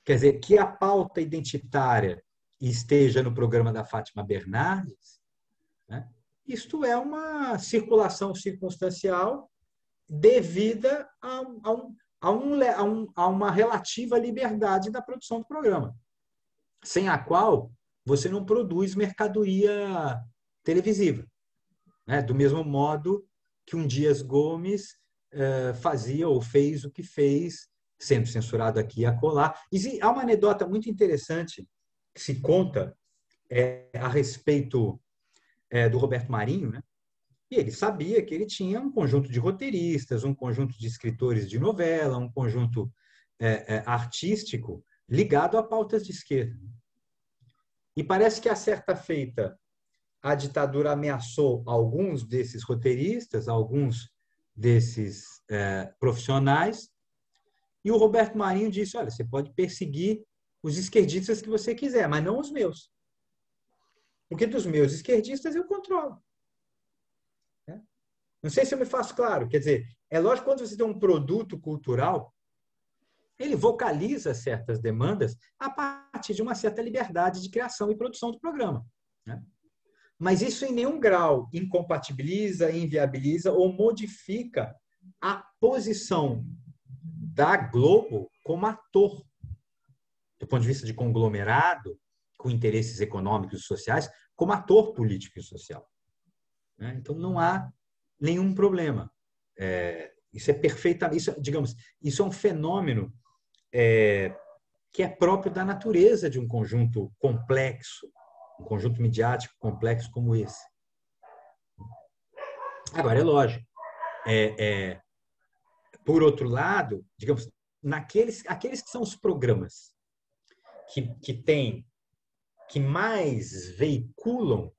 Quer dizer, que a pauta identitária esteja no programa da Fátima Bernardes, né? Isto é uma circulação circunstancial devida a uma relativa liberdade da produção do programa, sem a qual você não produz mercadoria televisiva, né? Do mesmo modo que um Dias Gomes fazia ou fez o que fez, sendo censurado aqui e acolá. E há uma anedota muito interessante que se conta a respeito do Roberto Marinho, né? E ele sabia que ele tinha um conjunto de roteiristas, um conjunto de escritores de novela, um conjunto artístico ligado a pautas de esquerda. E parece que, a certa feita, a ditadura ameaçou alguns desses roteiristas, alguns desses profissionais, e o Roberto Marinho disse: olha, você pode perseguir os esquerdistas que você quiser, mas não os meus. Porque dos meus esquerdistas eu controlo. Não sei se eu me faço claro. Quer dizer, é lógico que quando você tem um produto cultural, ele vocaliza certas demandas a partir de uma certa liberdade de criação e produção do programa, né? Mas isso em nenhum grau incompatibiliza, inviabiliza ou modifica a posição da Globo como ator, do ponto de vista de conglomerado, com interesses econômicos e sociais, como ator político e social. Então, não há nenhum problema. Isso é perfeitamente, isso é um fenômeno que é próprio da natureza de um conjunto complexo, um conjunto midiático complexo como esse. Agora, é lógico, por outro lado, digamos, aqueles que são os programas que mais veiculam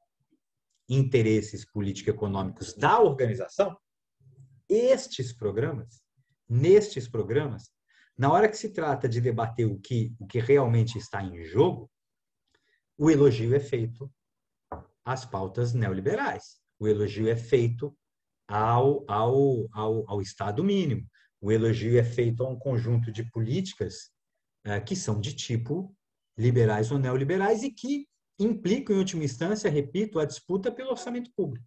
interesses político-econômicos da organização, nestes programas, na hora que se trata de debater o que realmente está em jogo, o elogio é feito às pautas neoliberais. O elogio é feito ao Estado mínimo. O elogio é feito a um conjunto de políticas que são de tipo liberais ou neoliberais e que implicam, em última instância, repito, a disputa pelo orçamento público.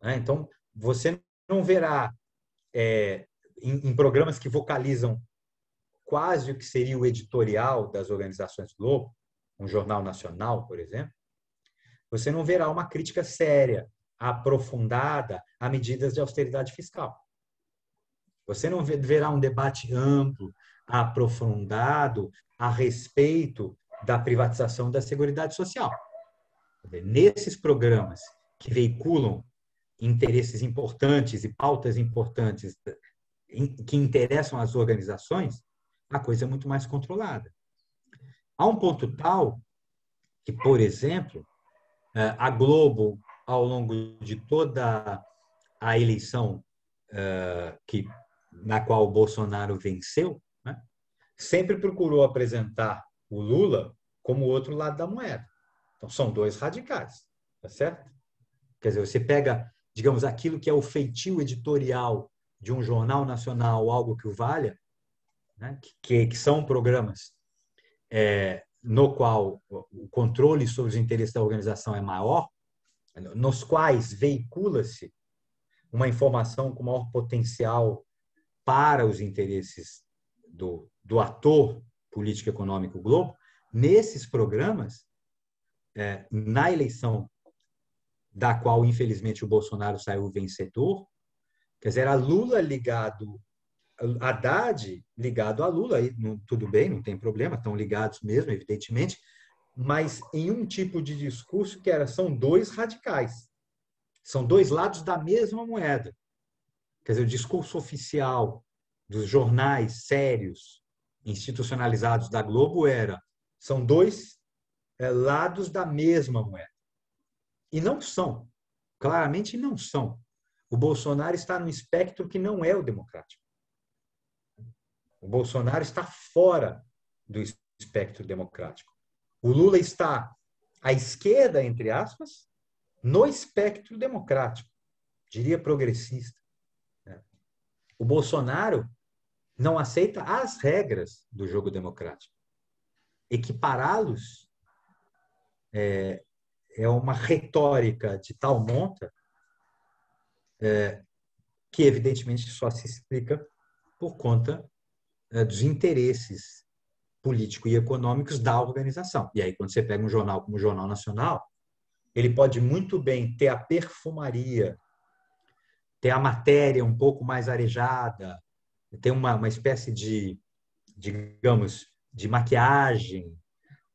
Então, você não verá em programas que vocalizam quase o que seria o editorial das organizações Globo, um jornal nacional, por exemplo, você não verá uma crítica séria, aprofundada a medidas de austeridade fiscal. Você não verá um debate amplo, aprofundado a respeito da privatização da Seguridade Social. Nesses programas que veiculam interesses importantes e pautas importantes que interessam as organizações, a coisa é muito mais controlada. Há um ponto tal que, por exemplo, a Globo, ao longo de toda a eleição na qual o Bolsonaro venceu, né, sempre procurou apresentar o Lula como o outro lado da moeda. Então, são dois radicais, tá certo? Quer dizer, você pega, digamos, aquilo que é o feitio editorial de um jornal nacional, algo que o valha, né, que são programas no qual o controle sobre os interesses da organização é maior, nos quais veicula-se uma informação com maior potencial para os interesses do ator político-econômico Globo. Nesses programas, na eleição da qual, infelizmente, o Bolsonaro saiu vencedor, quer dizer, era Lula ligado, Haddad ligado a Lula, aí, tudo bem, não tem problema, estão ligados mesmo, evidentemente, mas em um tipo de discurso que são dois radicais, são dois lados da mesma moeda. Quer dizer, o discurso oficial dos jornais sérios, institucionalizados da Globo são dois lados da mesma moeda. E não são, claramente não são. O Bolsonaro está num espectro que não é o democrático. O Bolsonaro está fora do espectro democrático. O Lula está à esquerda, entre aspas, no espectro democrático, diria progressista. O Bolsonaro não aceita as regras do jogo democrático. Equipará-los é uma retórica de tal monta que, evidentemente, só se explica por conta dos interesses políticos e econômicos da organização. E aí, quando você pega um jornal como o Jornal Nacional, ele pode muito bem ter a perfumaria, ter a matéria um pouco mais arejada, ter uma espécie de, digamos, de maquiagem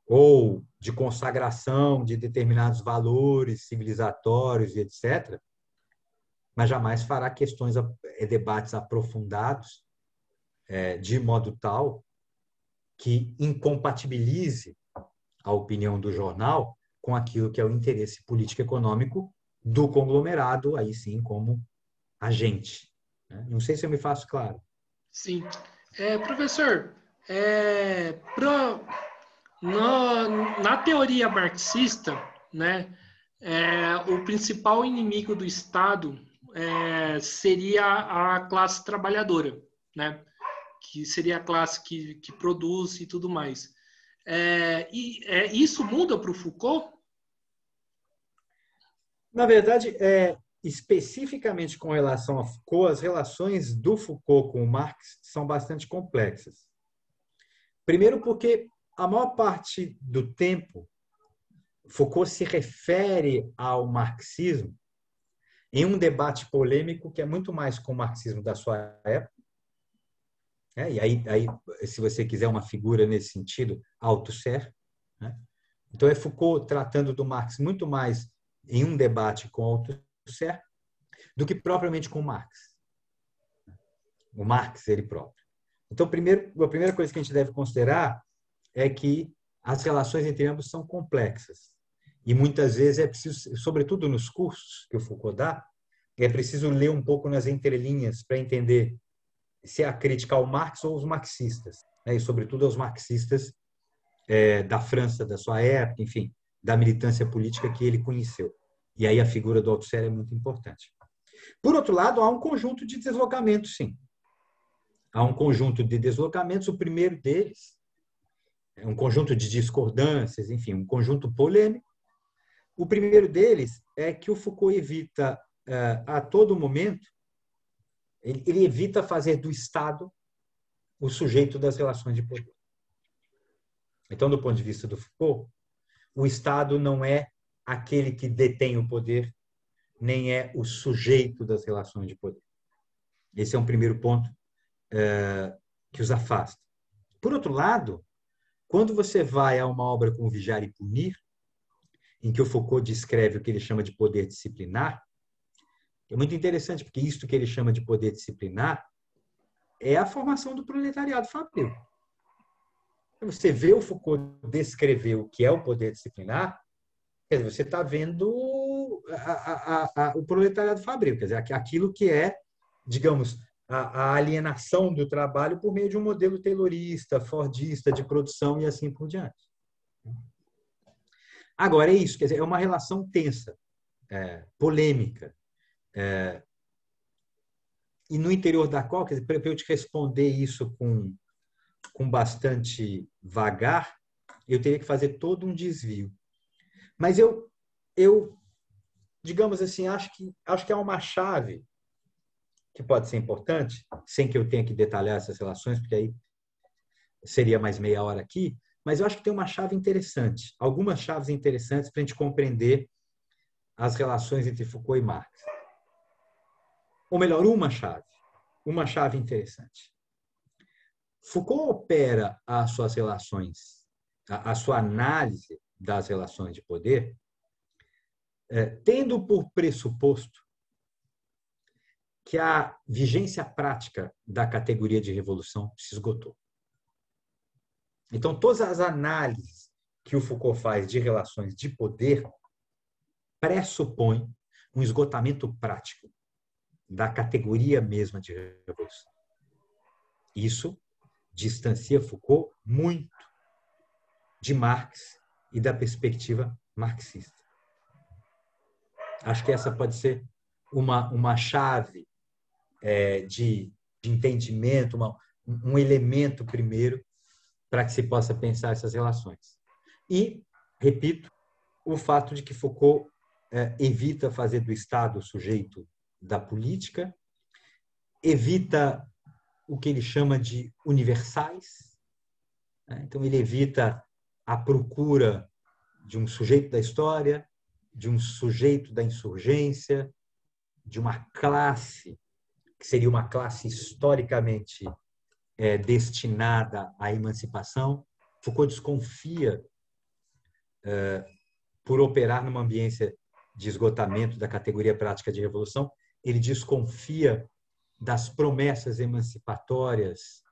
ou de consagração de determinados valores civilizatórios e etc., mas jamais fará debates aprofundados de modo tal que incompatibilize a opinião do jornal com aquilo que é o interesse político-econômico do conglomerado, aí sim, como agente. Não sei se eu me faço claro. Sim. Professor, na teoria marxista, né, o principal inimigo do Estado seria a classe trabalhadora, né, que seria a classe que produz e tudo mais. Isso muda para o Foucault? Na verdade, especificamente com relação a Foucault, as relações do Foucault com o Marx são bastante complexas. Primeiro porque a maior parte do tempo Foucault se refere ao marxismo em um debate polêmico que é muito mais com o marxismo da sua época. E aí, se você quiser uma figura nesse sentido, Althusser. Então, é Foucault tratando do Marx muito mais em um debate com Althusser do que propriamente com Marx. O Marx, ele próprio. Então, a primeira coisa que a gente deve considerar é que as relações entre ambos são complexas. E muitas vezes é preciso, sobretudo nos cursos que o Foucault dá, é preciso ler um pouco nas entrelinhas para entender se é a crítica ao Marx ou aos marxistas, e sobretudo aos marxistas da França, da sua época, enfim, da militância política que ele conheceu. E aí a figura do Althusser é muito importante. Por outro lado, há um conjunto de deslocamentos, sim. Há um conjunto de deslocamentos, o primeiro deles é um conjunto de discordâncias, enfim, um conjunto polêmico. O primeiro deles é que o Foucault evita, a todo momento, ele evita fazer do Estado o sujeito das relações de poder. Então, do ponto de vista do Foucault, o Estado não é aquele que detém o poder, nem é o sujeito das relações de poder. Esse é um primeiro ponto que os afasta. Por outro lado, quando você vai a uma obra como Vigiar e Punir, em que o Foucault descreve o que ele chama de poder disciplinar, é muito interessante, porque isto que ele chama de poder disciplinar é a formação do proletariado fabril. Você vê o Foucault descrever o que é o poder disciplinar, quer dizer, você está vendo o proletariado fabril, quer dizer, aquilo que é, digamos, a alienação do trabalho por meio de um modelo taylorista, fordista de produção e assim por diante. Agora, é isso, quer dizer, é uma relação tensa, polêmica, e no interior da qual, quer dizer, para eu te responder isso com bastante vagar, eu teria que fazer todo um desvio. Mas eu digamos assim, acho que é uma chave que pode ser importante, sem que eu tenha que detalhar essas relações, porque aí seria mais meia hora aqui, mas eu acho que tem uma chave interessante, algumas chaves interessantes para a gente compreender as relações entre Foucault e Marx. Ou melhor, uma chave interessante. Foucault opera as suas relações, a sua análise das relações de poder, tendo por pressuposto que a vigência prática da categoria de revolução se esgotou. Então, todas as análises que o Foucault faz de relações de poder pressupõem um esgotamento prático da categoria mesma de revolução. Isso distancia Foucault muito de Marx e da perspectiva marxista. Acho que essa pode ser uma chave de entendimento, um elemento primeiro para que se possa pensar essas relações. E, repito, o fato de que Foucault evita fazer do Estado o sujeito da política, evita o que ele chama de universais, né? Então, ele evita a procura de um sujeito da história, de um sujeito da insurgência, de uma classe que seria uma classe historicamente destinada à emancipação. Foucault desconfia, por operar numa ambiência de esgotamento da categoria prática de revolução, ele desconfia das promessas emancipatórias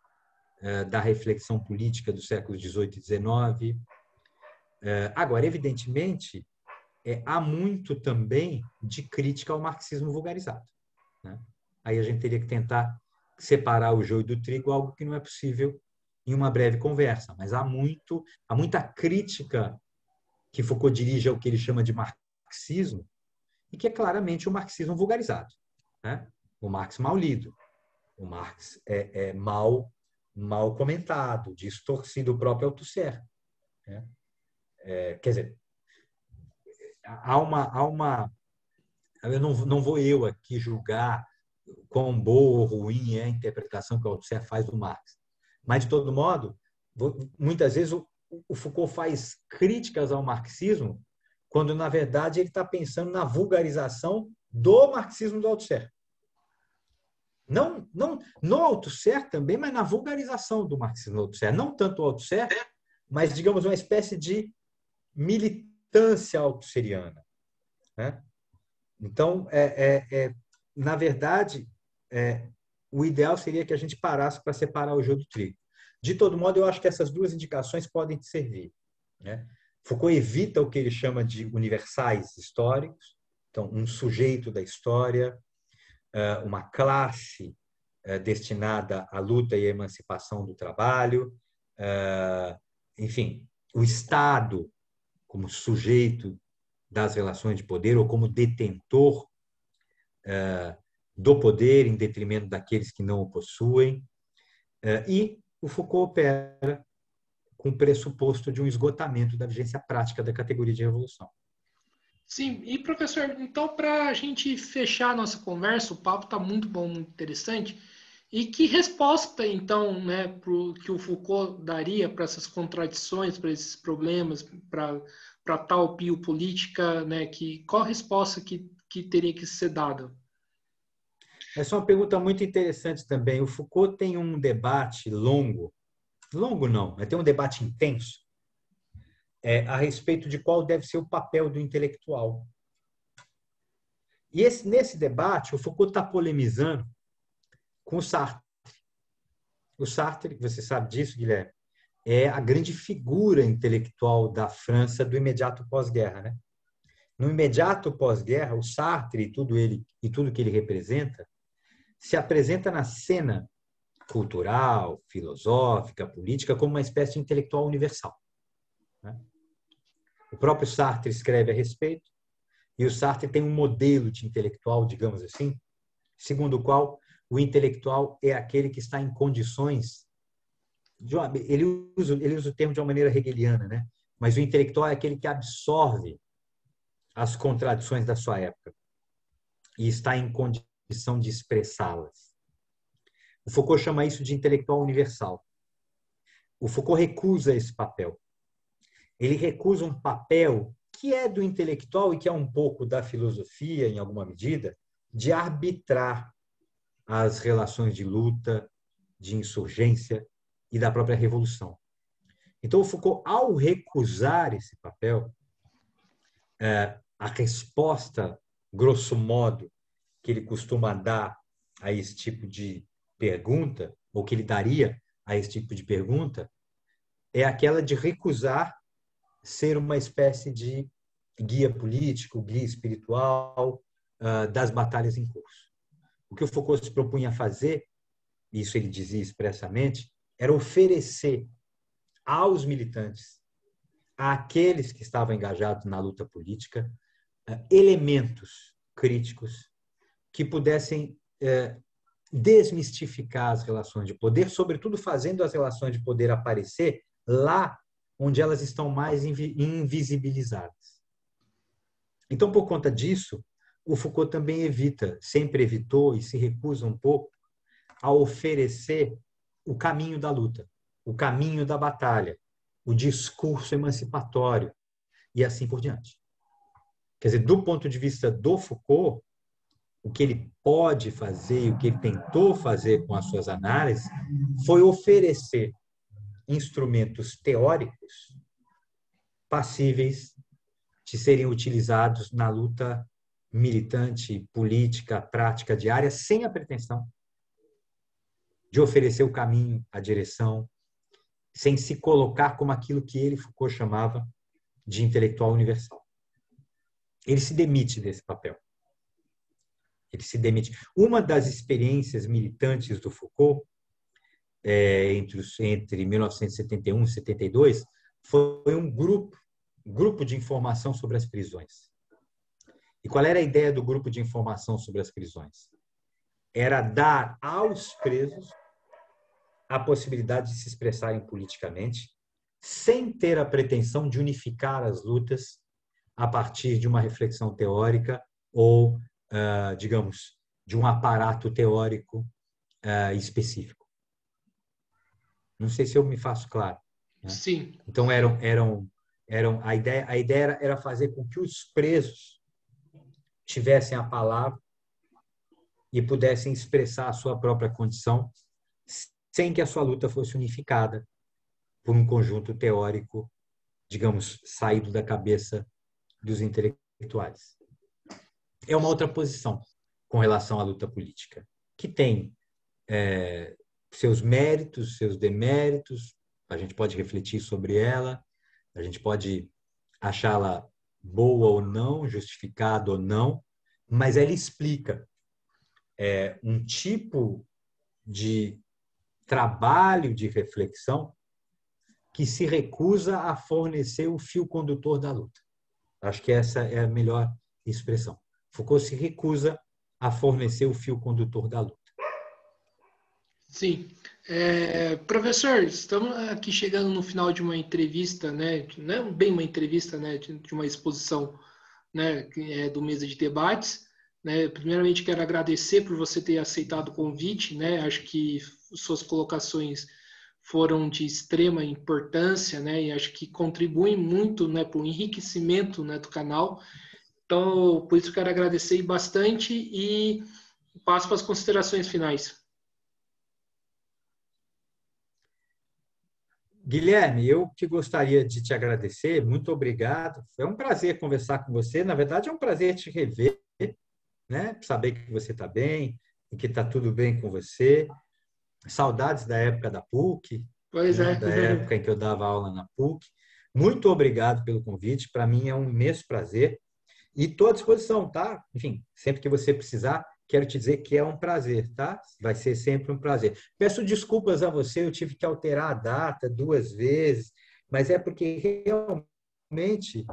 da reflexão política do século XVIII e XIX. Agora, evidentemente, há muito também de crítica ao marxismo vulgarizado, né? Aí a gente teria que tentar separar o joio do trigo, algo que não é possível em uma breve conversa, mas há muita crítica que Foucault dirige ao que ele chama de marxismo, e que é claramente o marxismo vulgarizado, né? O Marx mal lido, o Marx mal comentado, distorcido o próprio Althusser, né? Quer dizer, há uma eu não vou eu aqui julgar quão boa ou ruim é a interpretação que o Althusser faz do Marx. Mas, de todo modo, muitas vezes o Foucault faz críticas ao marxismo quando, na verdade, ele está pensando na vulgarização do marxismo do Althusser. Não no Althusser também, mas na vulgarização do marxismo do Althusser. Não tanto o Althusser, mas, digamos, uma espécie de militância althusseriana, né? Então, na verdade, o ideal seria que a gente parasse para separar o joio do trigo. De todo modo, eu acho que essas duas indicações podem te servir, né? Foucault evita o que ele chama de universais históricos, então, um sujeito da história, uma classe destinada à luta e à emancipação do trabalho, enfim, o Estado como sujeito das relações de poder ou como detentor do poder em detrimento daqueles que não o possuem. E o Foucault opera com o pressuposto de um esgotamento da vigência prática da categoria de revolução. Sim, e professor, então para a gente fechar a nossa conversa, o papo está muito bom, muito interessante. E que resposta, então, né, que o Foucault daria para essas contradições, para esses problemas, para tal biopolítica, né, qual a resposta que teria que ser dada? Essa é uma pergunta muito interessante também. O Foucault tem um debate longo não, mas tem um debate intenso a respeito de qual deve ser o papel do intelectual. E nesse debate, o Foucault está polemizando com o Sartre. O Sartre, você sabe disso, Guilherme, é a grande figura intelectual da França do imediato pós-guerra, né? No imediato pós-guerra, o Sartre e tudo que ele representa se apresenta na cena cultural, filosófica, política como uma espécie de intelectual universal, né? O próprio Sartre escreve a respeito e o Sartre tem um modelo de intelectual, digamos assim, segundo o qual o intelectual é aquele que está em condições ele usa o termo de uma maneira hegeliana, né? Mas o intelectual é aquele que absorve as contradições da sua época e está em condição de expressá-las. O Foucault chama isso de intelectual universal. O Foucault recusa esse papel. Ele recusa um papel que é do intelectual e que é um pouco da filosofia, em alguma medida, de arbitrar as relações de luta, de insurgência e da própria revolução. Então, o Foucault, ao recusar esse papel, a resposta, grosso modo, que ele costuma dar a esse tipo de pergunta, ou que ele daria a esse tipo de pergunta, é aquela de recusar ser uma espécie de guia político, guia espiritual das batalhas em curso. O que o Foucault se propunha a fazer, isso ele dizia expressamente, era oferecer aos militantes, àqueles que estavam engajados na luta política, elementos críticos que pudessem desmistificar as relações de poder, sobretudo fazendo as relações de poder aparecer lá onde elas estão mais invisibilizadas. Então, por conta disso, o Foucault também sempre evitou e se recusa um pouco a oferecer o caminho da luta, o caminho da batalha, o discurso emancipatório e assim por diante. Quer dizer, do ponto de vista do Foucault, o que ele pode fazer e o que ele tentou fazer com as suas análises foi oferecer instrumentos teóricos passíveis de serem utilizados na luta militante, política, prática diária, sem a pretensão de oferecer o caminho, a direção, sem se colocar como aquilo que ele, Foucault, chamava de intelectual universal. Ele se demite desse papel. Ele se demite. Uma das experiências militantes do Foucault, entre 1971 e 72, foi um grupo de informação sobre as prisões. E qual era a ideia do grupo de informação sobre as prisões? Era dar aos presos a possibilidade de se expressarem politicamente, sem ter a pretensão de unificar as lutas a partir de uma reflexão teórica ou, digamos, de um aparato teórico específico. Não sei se eu me faço claro, né? Sim. Então, a ideia era fazer com que os presos tivessem a palavra e pudessem expressar a sua própria condição sem que a sua luta fosse unificada por um conjunto teórico, digamos, saído da cabeça dos intelectuais. É uma outra posição com relação à luta política, que tem seus méritos, seus deméritos, a gente pode refletir sobre ela, a gente pode achá-la boa ou não, justificada ou não, mas ela explica um tipo de trabalho de reflexão que se recusa a fornecer o fio condutor da luta. Acho que essa é a melhor expressão. Foucault se recusa a fornecer o fio condutor da luta. Sim. Professor, estamos aqui chegando no final de uma entrevista, né? Não é bem uma entrevista, né? De uma exposição, né? Do Mesa de Debates. Né? Primeiramente, quero agradecer por você ter aceitado o convite, né? Acho que suas colocações foram de extrema importância, né? E acho que contribuem muito, né, para o enriquecimento, né, do canal. Então, por isso quero agradecer bastante e passo para as considerações finais. Guilherme, eu que gostaria de te agradecer, muito obrigado. É um prazer conversar com você. Na verdade, é um prazer te rever, né? Saber que você está bem e que está tudo bem com você. Saudades da época da PUC, Pois né? é. Da época em que eu dava aula na PUC. Muito obrigado pelo convite. Para mim é um imenso prazer. E estou à disposição, tá? Enfim, sempre que você precisar, quero te dizer que é um prazer, tá? Vai ser sempre um prazer. Peço desculpas a você, eu tive que alterar a data 2 vezes, mas é porque realmente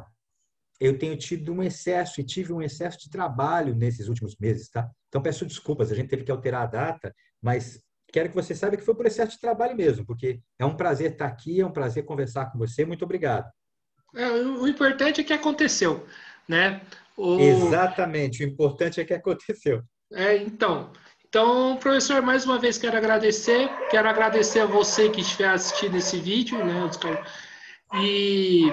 eu tenho tido um excesso e tive um excesso de trabalho nesses últimos meses, tá? Então peço desculpas, a gente teve que alterar a data, mas quero que você saiba que foi por excesso de trabalho mesmo, porque é um prazer estar aqui, é um prazer conversar com você. Muito obrigado. O importante é que aconteceu, né? Exatamente, o importante é que aconteceu. Então, professor, mais uma vez quero agradecer a você que estiver assistindo esse vídeo, né, e,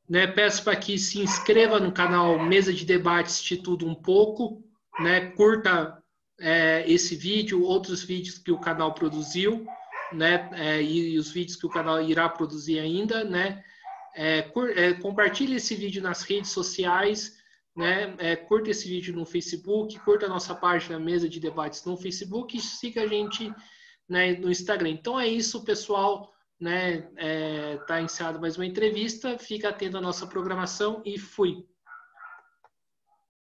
né, peço para que se inscreva no canal Mesa de Debates de Tudo Um Pouco, né, curta esse vídeo, outros vídeos que o canal produziu, né, e os vídeos que o canal irá produzir ainda, né, compartilhe esse vídeo nas redes sociais, né? Curta esse vídeo no Facebook, curta a nossa página Mesa de Debates no Facebook e siga a gente, né, no Instagram. Então é isso, pessoal. Né? Tá encerrado mais uma entrevista. Fica atento à nossa programação e fui.